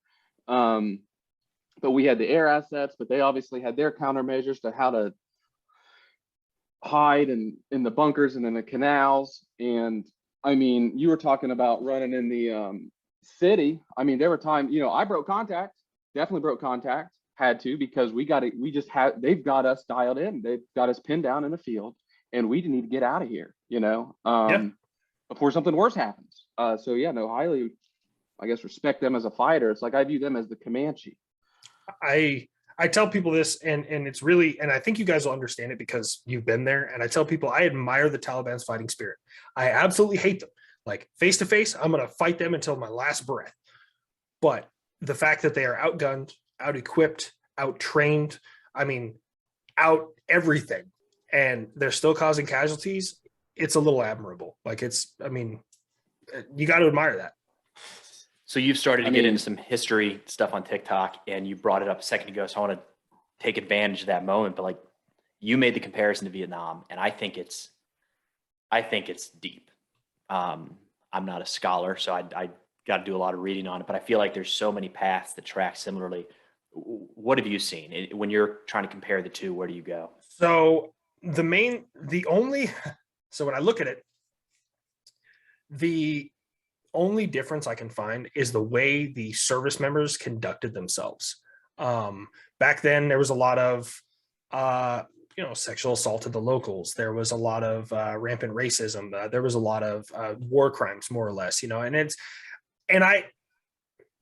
But we had the air assets, but they obviously had their countermeasures to how to hide in the bunkers and in the canals. And you were talking about running in the city. There were times, I definitely broke contact. Had to, because they've got us dialed in. They've got us pinned down in the field, and we need to get out of here, before something worse happens. Highly, I guess, respect them as a fighter. It's like I view them as the Comanche. I tell people this, and it's really, and I think you guys will understand it because you've been there. And I tell people I admire the Taliban's fighting spirit. I absolutely hate them. Like, face to face, I'm going to fight them until my last breath. But the fact that they are outgunned, out equipped, out trained, out everything, and they're still causing casualties, it's a little admirable. Like, you got to admire that. So you've started to get into some history stuff on TikTok, and you brought it up a second ago, so I want to take advantage of that moment. But like, you made the comparison to Vietnam, and I think it's deep. I'm not a scholar, so I got to do a lot of reading on it, but I feel like there's so many paths that track similarly. What have you seen when you're trying to compare the two? Where do you go? So when I look at it, the only difference I can find is the way the service members conducted themselves. Back then, there was a lot of sexual assault of the locals. There was a lot of rampant racism. There was a lot of war crimes, more or less,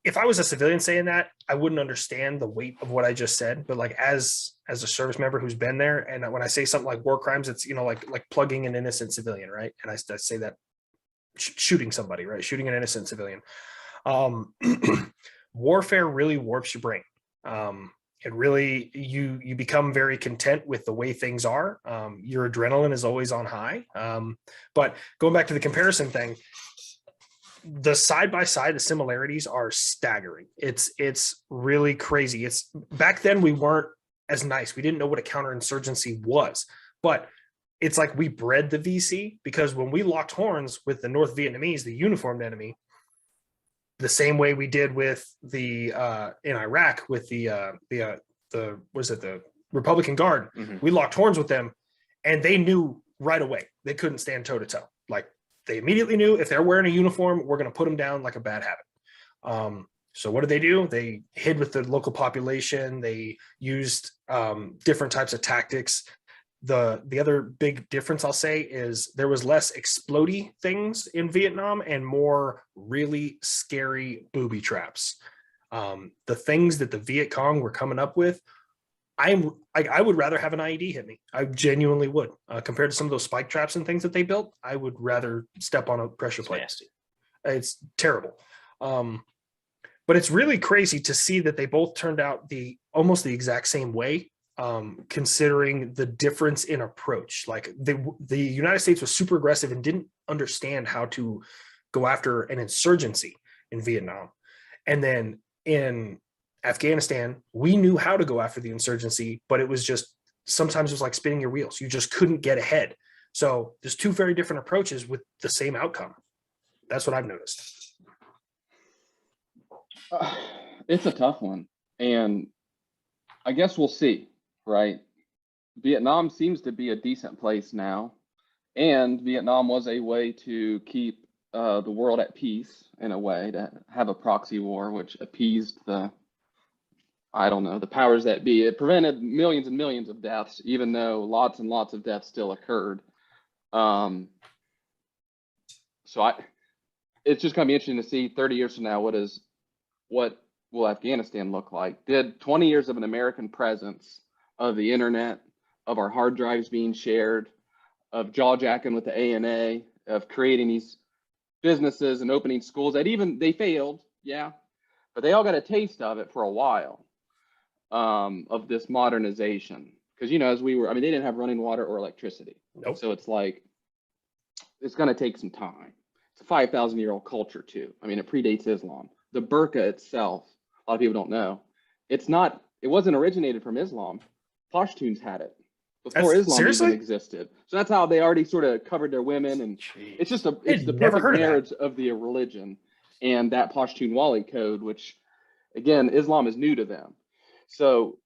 if I was a civilian saying that, I wouldn't understand the weight of what I just said. But like as a service member who's been there, and when I say something like war crimes, it's like plugging an innocent civilian, right? And I say that shooting somebody, right? Shooting an innocent civilian. Warfare really warps your brain. It really you become very content with the way things are. Your adrenaline is always on high. But going back to the comparison thing, the side by side, the similarities are staggering. It's really crazy. It's back then we weren't as nice. We didn't know what a counterinsurgency was, but it's like we bred the VC, because when we locked horns with the North Vietnamese, the uniformed enemy, the same way we did with the in Iraq with the Republican Guard, we locked horns with them, and they knew right away they couldn't stand toe to toe. Like, they immediately knew if they're wearing a uniform, we're going to put them down like a bad habit. So what did they do? They hid with the local population. They used different types of tactics. The other big difference I'll say is there was less explodey things in Vietnam and more really scary booby traps. The things that the Viet Cong were coming up with, I would rather have an IED hit me. I genuinely would. Compared to some of those spike traps and things that they built, I would rather step on a pressure plate. It's terrible. But it's really crazy to see that they both turned out almost the exact same way, considering the difference in approach. Like the United States was super aggressive and didn't understand how to go after an insurgency in Vietnam. And then in Afghanistan, we knew how to go after the insurgency, but it was just, sometimes it was like spinning your wheels. You just couldn't get ahead. So there's two very different approaches with the same outcome. That's what I've noticed. It's a tough one. And I guess we'll see, right? Vietnam seems to be a decent place now. And Vietnam was a way to keep the world at peace, in a way, to have a proxy war, which appeased the powers that be. It prevented millions and millions of deaths, even though lots and lots of deaths still occurred. It's just going to be interesting to see 30 years from now, what will Afghanistan look like? Did 20 years of an American presence, of the internet, of our hard drives being shared, of jawjacking with the ANA, of creating these businesses and opening schools they failed, yeah, but they all got a taste of it for a while. Of this modernization, because they didn't have running water or electricity. Nope. So it's like, it's going to take some time. It's a 5,000-year-old culture too. I mean, it predates Islam. The burqa itself, a lot of people don't know, it wasn't originated from Islam. Pashtuns had it before Islam even existed. So that's how they already sort of covered their women, and it's the perfect marriage of the religion and that Pashtun Wali code, which again, Islam is new to them. So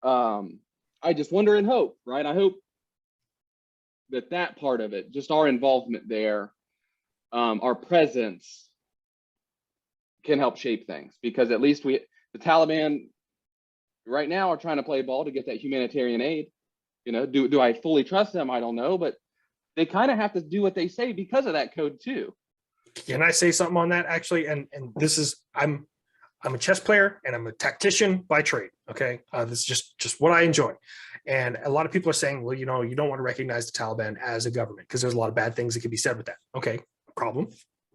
I just wonder and hope, right? I hope that part of it, just our involvement there, our presence, can help shape things, because at least the Taliban right now are trying to play ball to get that humanitarian aid. Do I fully trust them? I don't know, but they kind of have to do what they say because of that code too. Can I say something on that actually? And this is, I'm a chess player and I'm a tactician by trade. Okay. This is just what I enjoy. And a lot of people are saying, well, you don't want to recognize the Taliban as a government because there's a lot of bad things that can be said with that. Okay. Problem.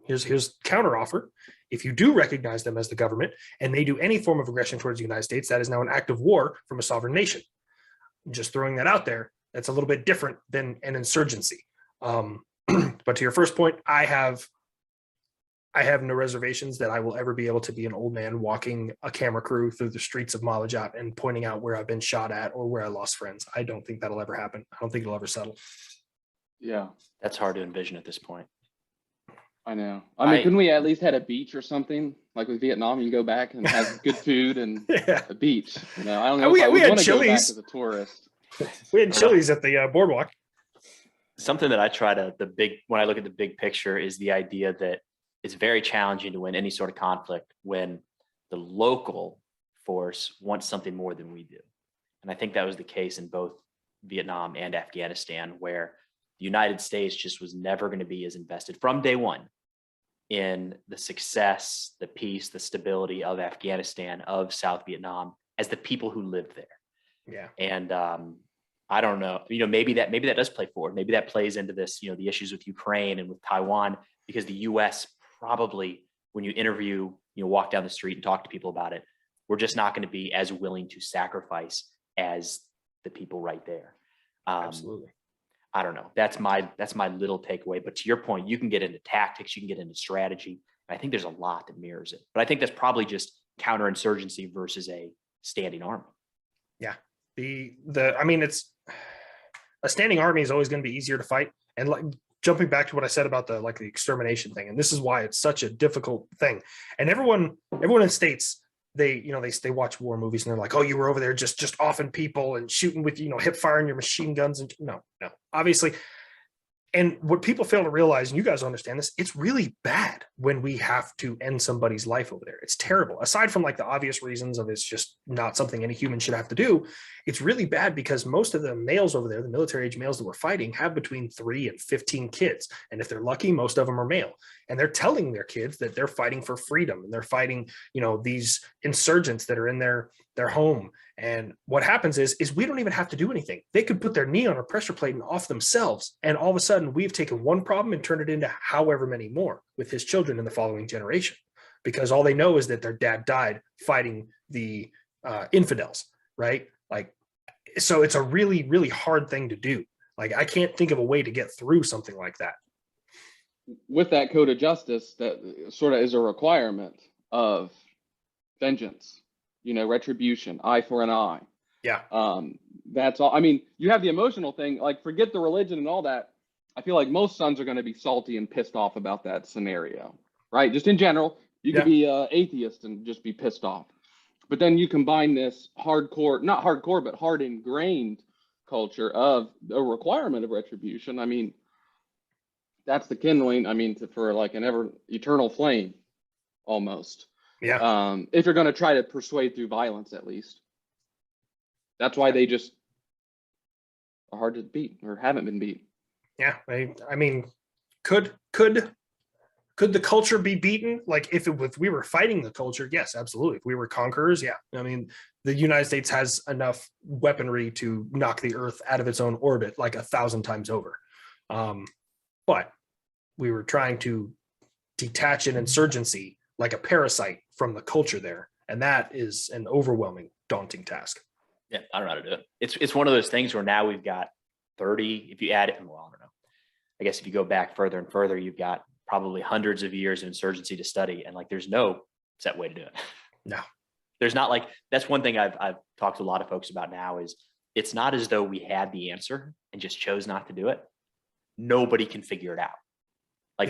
Here's counter offer. If you do recognize them as the government and they do any form of aggression towards the United States, that is now an act of war from a sovereign nation. Just throwing that out there. That's a little bit different than an insurgency. But to your first point, I have no reservations that I will ever be able to be an old man walking a camera crew through the streets of Malajat and pointing out where I've been shot at or where I lost friends. I don't think that'll ever happen. I don't think it'll ever settle. Yeah. That's hard to envision at this point. I know. I mean, couldn't we at least had a beach or something? Like with Vietnam, you can go back and have good food and a beach. I don't know if I would want to go back as a tourist. We had Chili's at the boardwalk. Something that I try to, when I look at the big picture, is the idea that it's very challenging to win any sort of conflict when the local force wants something more than we do. And I think that was the case in both Vietnam and Afghanistan, where the United States just was never going to be as invested from day one in the success, the peace, the stability of Afghanistan, of South Vietnam, as the people who lived there. Yeah. And I don't know, maybe that does play forward. Maybe that plays into this, the issues with Ukraine and with Taiwan, because the US probably, when you interview, walk down the street and talk to people about it, we're just not going to be as willing to sacrifice as the people right there. Absolutely. I don't know. That's my little takeaway. But to your point, you can get into tactics, you can get into strategy. I think there's a lot that mirrors it. But I think that's probably just counterinsurgency versus a standing army. Yeah. It's a standing army is always going to be easier to fight. And like jumping back to what I said about the extermination thing, and this is why it's such a difficult thing. And everyone in states, they watch war movies and they're like, oh, you were over there just offing people and shooting with, hip firing your machine guns. And no, obviously. And what people fail to realize, and you guys understand this, it's really bad when we have to end somebody's life over there. It's terrible. Aside from the obvious reasons of it's just not something any human should have to do, it's really bad because most of the males over there, the military age males that we're fighting, have between 3 and 15 kids. And if they're lucky, most of them are male. And they're telling their kids that they're fighting for freedom and they're fighting, these insurgents that are in their home. And what happens is we don't even have to do anything. They could put their knee on a pressure plate and off themselves. And all of a sudden we've taken one problem and turned it into however many more with his children in the following generation, because all they know is that their dad died fighting the infidels, right? So it's a really, really hard thing to do. I can't think of a way to get through something like that. With that code of justice, that sort of is a requirement of vengeance, retribution, eye for an eye. Yeah. That's all. I mean, you have the emotional thing, forget the religion and all that. I feel like most sons are going to be salty and pissed off about that scenario, right? Just in general, you could be atheist and just be pissed off. But then you combine this not hardcore, but hard ingrained culture of a requirement of retribution. I mean, that's the kindling, for an ever eternal flame almost. Yeah. If you're going to try to persuade through violence, at least. That's why they just are hard to beat or haven't been beat. Yeah. I mean, could the culture be beaten? If we were fighting the culture, yes, absolutely. If we were conquerors, yeah. I mean, the United States has enough weaponry to knock the earth out of its own orbit 1,000 times over. But we were trying to detach an insurgency like a parasite from the culture there. And that is an overwhelming, daunting task. Yeah, I don't know how to do it. It's one of those things where now we've got 30, if you add it, well, I don't know. I guess if you go back further and further, you've got probably hundreds of years of insurgency to study. And there's no set way to do it. No. There's not that's one thing I've talked to a lot of folks about now is it's not as though we had the answer and just chose not to do it. Nobody can figure it out.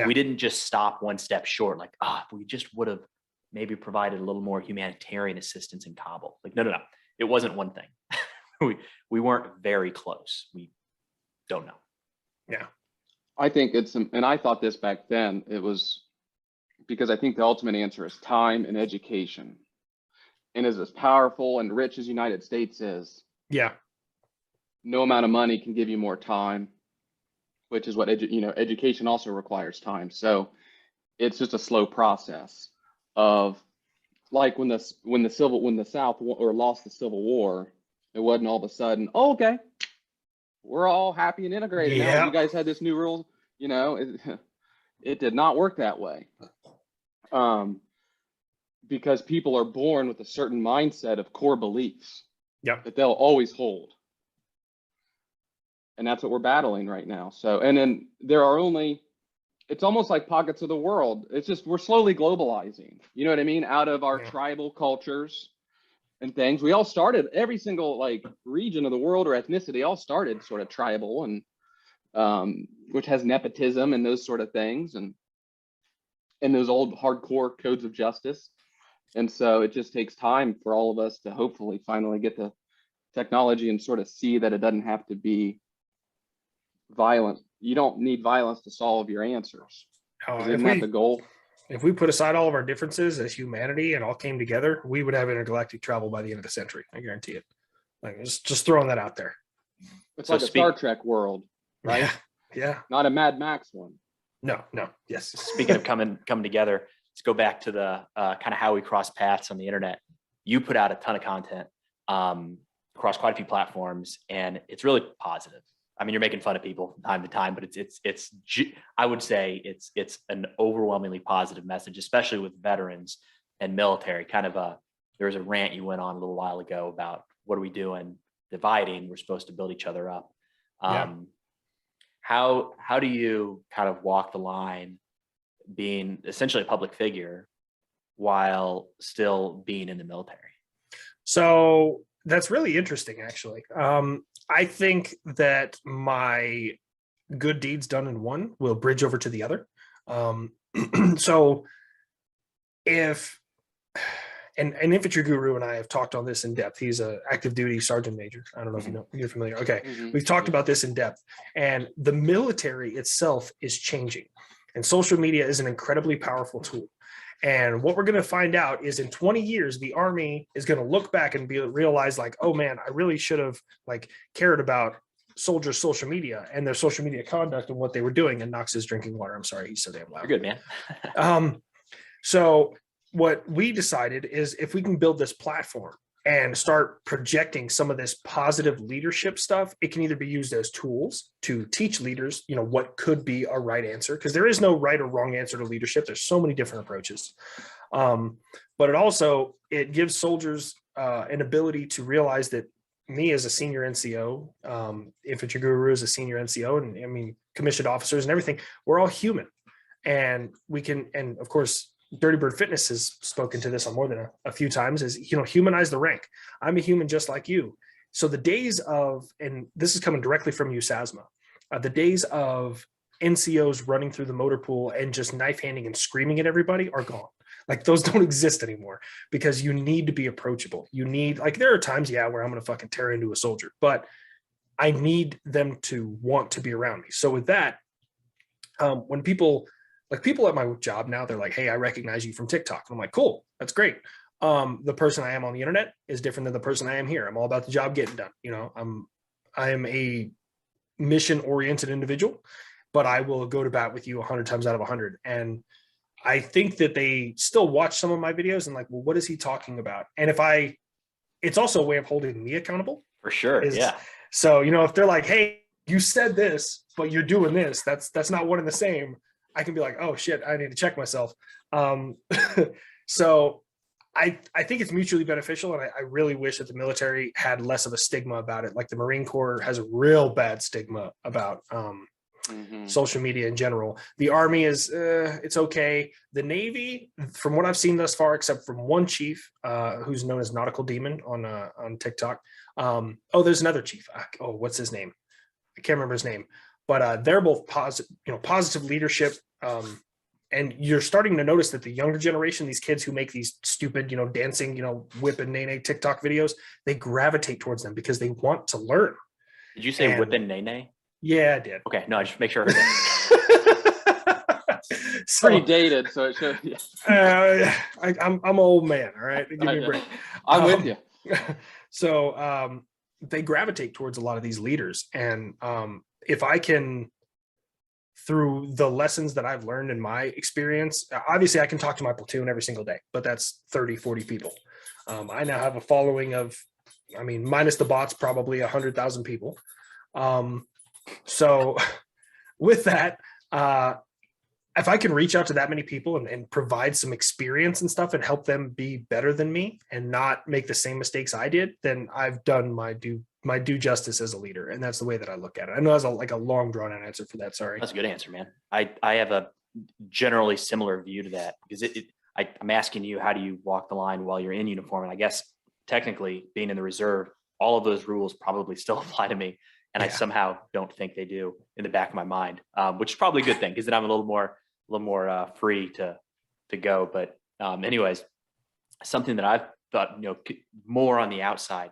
We didn't just stop one step short. If we just would have maybe provided a little more humanitarian assistance in Kabul. No. It wasn't one thing. we weren't very close. We don't know. Yeah. I think and I thought this back then, it was because I think the ultimate answer is time and education. And as powerful and rich as the United States is, yeah, no amount of money can give you more time, which is what education also requires time. So it's just a slow process of when the South lost the Civil War, it wasn't all of a sudden, oh, okay, we're all happy and integrated now. You guys had this new rule. It did not work that way. Because people are born with a certain mindset of core beliefs that they'll always hold. And that's what we're battling right now. So, and then it's almost like pockets of the world. It's just, we're slowly globalizing, you know what I mean? Out of our tribal cultures and things. We all started, every single region of the world or ethnicity all started sort of tribal and which has nepotism and those sort of things and those old hardcore codes of justice. And so it just takes time for all of us to hopefully finally get the technology and sort of see that it doesn't have to be violent. You don't need violence to solve your answers. Isn't that the goal? If we put aside all of our differences as humanity and all came together, we would have intergalactic travel by the end of the century. I guarantee it. Just throwing that out there. It's So like a Star Trek world, right? Yeah. Yeah. Not a Mad Max one. No. Yes. Speaking of coming together, let's go back to the kind of how we cross paths on the internet. You put out a ton of content across quite a few platforms, and it's really positive. I mean, you're making fun of people from time to time, but I would say it's an overwhelmingly positive message, especially with veterans and military. There was a rant you went on a little while ago about what are we doing, dividing? We're supposed to build each other up. Yeah. How do you kind of walk the line, being essentially a public figure while still being in the military? So that's really interesting, actually. I think that my good deeds done in one will bridge over to the other. So if an infantry guru and I have talked on this in depth. He's an active duty sergeant major. I don't know if you're familiar. Okay. We've talked about this in depth, and the military itself is changing, and social media is an incredibly powerful tool. And what we're going to find out is in 20 years, the Army is going to look back and realize like, oh man, I really should have like cared about soldiers' social media and their social media conduct and what they were doing. And Knox is drinking water. I'm sorry. He's so damn loud. You're good, man. So what we decided is if we can build this platform and start projecting some of this positive leadership stuff, it can either be used as tools to teach leaders, what could be a right answer, because there is no right or wrong answer to leadership. There's so many different approaches. But it gives soldiers an ability to realize that me as a senior NCO, infantry guru as a senior NCO, and I mean, commissioned officers and everything, we're all human. And we can, and of course, Dirty Bird Fitness has spoken to this on more than a few times, is, humanize the rank. I'm a human just like you. So the days of, and this is coming directly from USASMA, the days of NCOs running through the motor pool and just knife handing and screaming at everybody are gone. Like those don't exist anymore, because you need to be approachable. You need, like, there are times, where I'm going to fucking tear into a soldier, but I need them to want to be around me. So with that, when people at my job now, they're like, hey, I recognize you from TikTok. And I'm like, cool, that's great. The person I am on the internet is different than the person I am here. I'm all about the job getting done. I am a mission-oriented individual, but I will go to bat with you 100 times out of 100. And I think that they still watch some of my videos and like, well, what is he talking about? And it's also a way of holding me accountable. For sure, yeah. So, if they're like, hey, you said this, but you're doing this, that's not one and the same. I can be like, oh shit, I need to check myself. So I think it's mutually beneficial. And I really wish that the military had less of a stigma about it. Like the Marine Corps has a real bad stigma about social media in general. The Army is, it's okay. The Navy, from what I've seen thus far, except from one chief who's known as Nautical Demon on TikTok. There's another chief. What's his name? I can't remember his name. But they're both positive leadership. And you're starting to notice that the younger generation, these kids who make these stupid, dancing, whip and nay TikTok videos, they gravitate towards them because they want to learn. Did you say whip and nay? Yeah, I did. Okay, no, I just make sure I heard that. Pretty dated, so it should. Yeah. I'm an old man. All right, give me a break. I'm with you. So they gravitate towards a lot of these leaders, and if I can, through the lessons that I've learned in my experience, obviously I can talk to my platoon every single day, but that's 30, 40 people. I now have a following of, minus the bots, probably 100,000 people. So with that, if I can reach out to that many people and provide some experience and stuff and help them be better than me and not make the same mistakes I did, then I've done my due justice as a leader. And that's the way that I look at it. I know that's a long drawn out answer for that. Sorry. That's a good answer, man. I have a generally similar view to that, because I'm asking you, how do you walk the line while you're in uniform? And I guess technically being in the reserve, all of those rules probably still apply to me. And I somehow don't think they do in the back of my mind, which is probably a good thing, because then I'm a little more free to go. But anyways, something that I've thought, more on the outside,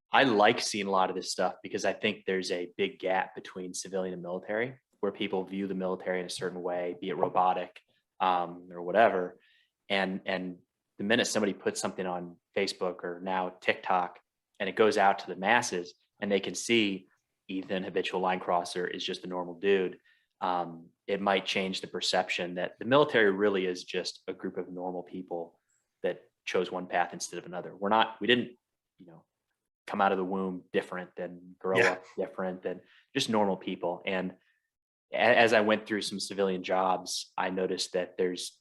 I like seeing a lot of this stuff because I think there's a big gap between civilian and military, where people view the military in a certain way, be it robotic or whatever. And the minute somebody puts something on Facebook or now TikTok and it goes out to the masses, and they can see Ethan, habitual line crosser, is just a normal dude, it might change the perception that the military really is just a group of normal people that chose one path instead of another. We didn't, come out of the womb different, than grow up different, than just normal people. And as I went through some civilian jobs, I noticed that there's,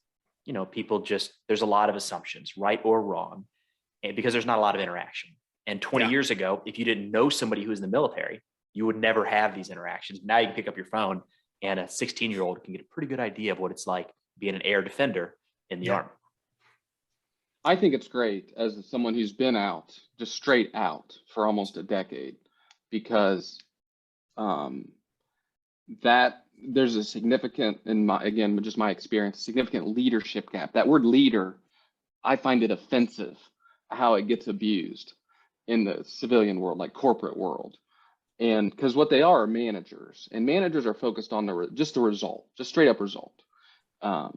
there's a lot of assumptions, right or wrong, and because there's not a lot of interaction. And 20 years ago, if you didn't know somebody who was in the military, you would never have these interactions. Now you can pick up your phone and a 16-year-old can get a pretty good idea of what it's like being an air defender in the Army. I think it's great as someone who's been out, just straight out for almost a decade, because that there's a significant, just my experience, significant leadership gap. That word leader, I find it offensive how it gets abused in the civilian world, like corporate world. And because what they are managers, and managers are focused on just the result, just straight up result,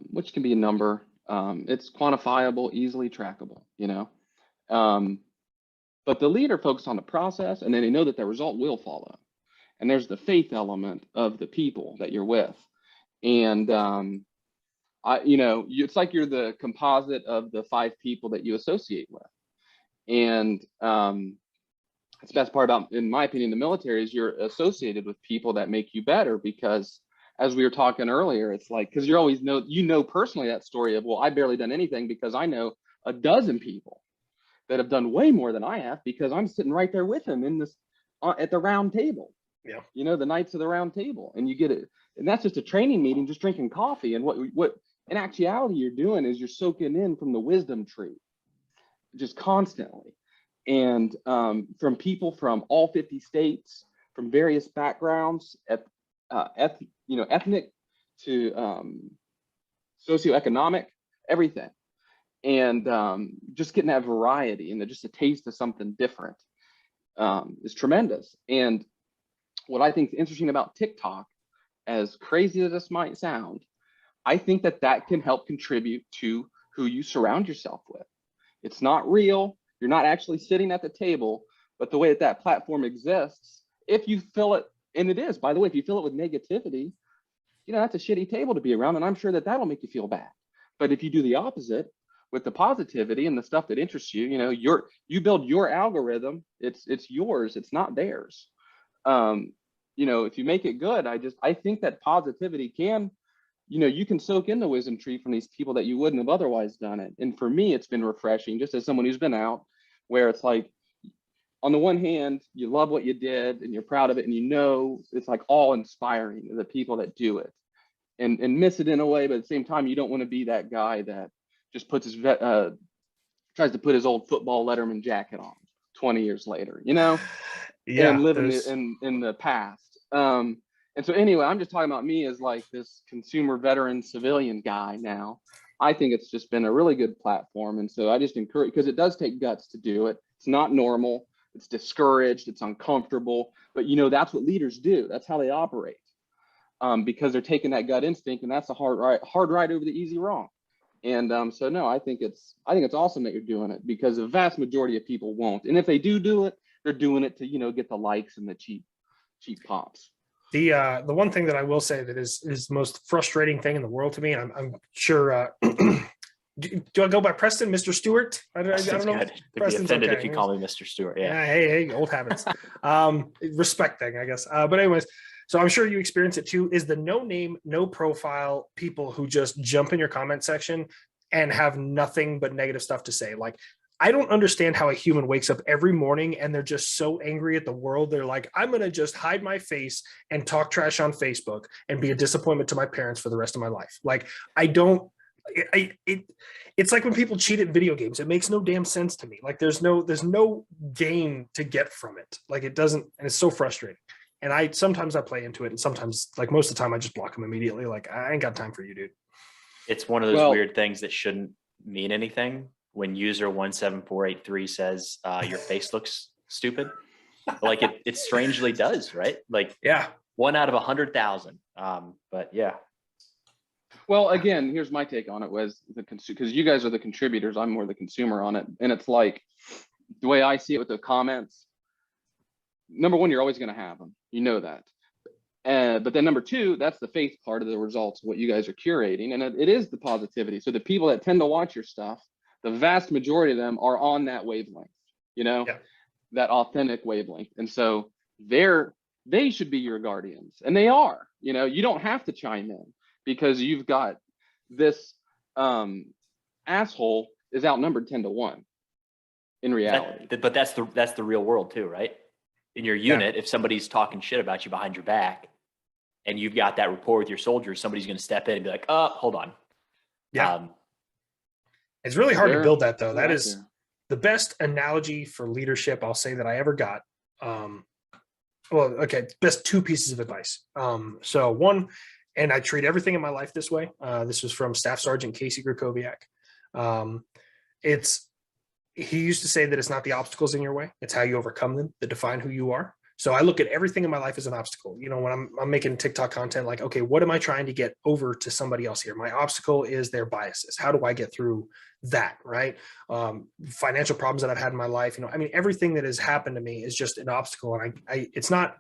which can be a number. It's quantifiable, easily trackable, but the leader focuses on the process, and then they know that the result will follow. And there's the faith element of the people that you're with. And, it's like you're the composite of the 5 people that you associate with. And that's the best part about, in my opinion, the military is you're associated with people that make you better, because as we were talking earlier, it's like, because you always know, personally that story of, well, I barely done anything because I know a dozen people that have done way more than I have, because I'm sitting right there with them in this, at the round table. Yeah. The Knights of the Round Table, and you get it. And that's just a training meeting, just drinking coffee. And what in actuality you're doing is you're soaking in from the wisdom tree, just constantly. And from people from all 50 states, from various backgrounds, ethnic to socioeconomic, everything. And just getting that variety and just a taste of something different is tremendous. And what I think is interesting about TikTok, as crazy as this might sound, I think that can help contribute to who you surround yourself with. It's not real. You're not actually sitting at the table, but the way that platform exists, if you fill it, and it is, by the way, if you fill it with negativity, that's a shitty table to be around. And I'm sure that'll make you feel bad. But if you do the opposite with the positivity and the stuff that interests you, you build your algorithm. It's yours. It's not theirs. If you make it good, I think that positivity can, you can soak in the wisdom tree from these people that you wouldn't have otherwise done it. And for me, it's been refreshing, just as someone who's been out, where it's like, on the one hand, you love what you did and you're proud of it, and it's like all inspiring to the people that do it and miss it in a way, but at the same time, you don't want to be that guy that just puts tries to put his old football Letterman jacket on 20 years later, and living in the past. And so anyway, I'm just talking about me as like this consumer veteran civilian guy now. I think it's just been a really good platform. And so I just encourage, because it does take guts to do it. It's not normal. It's discouraged. It's uncomfortable. But that's what leaders do. That's how they operate. Because they're taking that gut instinct, and that's a hard ride over the easy wrong. And so no, I think it's awesome that you're doing it, because the vast majority of people won't. And if they do it, they're doing it to get the likes and the cheap pops. The one thing that I will say that is the most frustrating thing in the world to me, and I'm sure. Do I go by Preston, Mr. Stewart? I don't know. I'd be offended if you call me Mr. Stewart. Yeah. Hey, old habits. Respect thing, I guess. But anyways, so I'm sure you experience it too. Is the no name, no profile people who just jump in your comment section and have nothing but negative stuff to say? Like, I don't understand how a human wakes up every morning and they're just so angry at the world. They're like, I'm going to just hide my face and talk trash on Facebook and be a disappointment to my parents for the rest of my life. Like, it's like when people cheat at video games. It makes no damn sense to me. Like, there's no gain to get from it. Like, it doesn't, and it's so frustrating. And sometimes I play into it, and sometimes, like most of the time, I just block them immediately. Like, I ain't got time for you, dude. It's one of those weird things that shouldn't mean anything. When user 17483 says your face looks stupid, like it strangely does, right? Like, yeah, 1 out of 100,000. But yeah. Well, again, here's my take on it, was because you guys are the contributors, I'm more the consumer on it. And it's like, the way I see it with the comments, number one, you're always going to have them. You know that. But then number two, that's the faith part of the results, what you guys are curating. And it is the positivity. So the people that tend to watch your stuff, the vast majority of them are on that wavelength, you know, that authentic wavelength. And so they should be your guardians, and they are. You know, you don't have to chime in because you've got this asshole is outnumbered 10-1 in reality. But that's the real world too, right? In your unit, if somebody's talking shit about you behind your back and you've got that rapport with your soldiers, somebody's going to step in and be like, oh, hold on. Yeah. It's really hard to build that, though. That is the best analogy for leadership I'll say that I ever got. Best two pieces of advice. So one, and I treat everything in my life this way. This was from Staff Sergeant Casey Grakowiak. He used to say that it's not the obstacles in your way, it's how you overcome them that define who you are. So I look at everything in my life as an obstacle. You know, when I'm making TikTok content, like, okay, what am I trying to get over to somebody else here? My obstacle is their biases. How do I get through that, right? Financial problems that I've had in my life, you know, I mean, everything that has happened to me is just an obstacle. And it's not,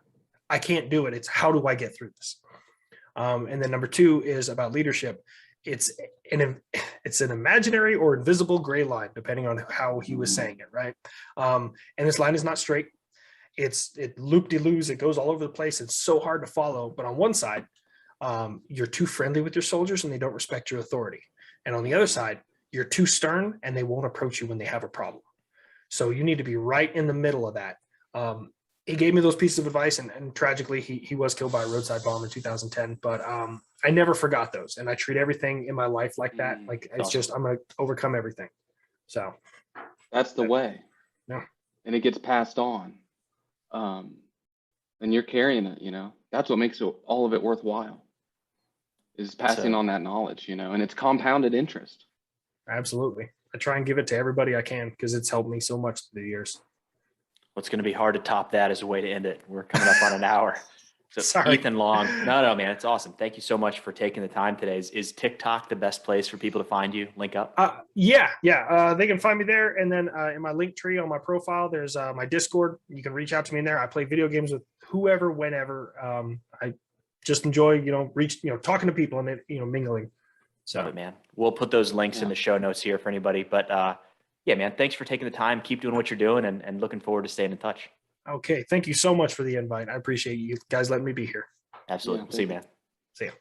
I can't do it. It's how do I get through this? And then number two is about leadership. It's an imaginary or invisible gray line, depending on how he was saying it, right? And this line is not straight. It loop-de-loos, it goes all over the place. It's so hard to follow. But on one side, you're too friendly with your soldiers and they don't respect your authority. And on the other side, you're too stern and they won't approach you when they have a problem. So you need to be right in the middle of that. He gave me those pieces of advice, and tragically he was killed by a roadside bomb in 2010. But I never forgot those, and I treat everything in my life like that. Like it's just, I'm going to overcome everything. So that's the way. Yeah. And it gets passed on. And you're carrying it, you know. That's what makes all of it worthwhile, is passing on that knowledge, you know, and it's compounded interest. Absolutely. I try and give it to everybody I can because it's helped me so much through the years. What's going to be hard to top that as a way to end it. We're coming up on an hour. So Sorry. Ethan Long. No, man, it's awesome. Thank you so much for taking the time today. Is TikTok the best place for people to find you? Link up? Yeah. They can find me there. And then in my link tree on my profile, there's my Discord. You can reach out to me in there. I play video games with whoever, whenever. I just enjoy, talking to people and, mingling. So, love it, man. We'll put those links in the show notes here for anybody. But yeah, man, thanks for taking the time. Keep doing what you're doing, and looking forward to staying in touch. Okay. Thank you so much for the invite. I appreciate you guys letting me be here. Absolutely. Yeah, See you, man. See ya.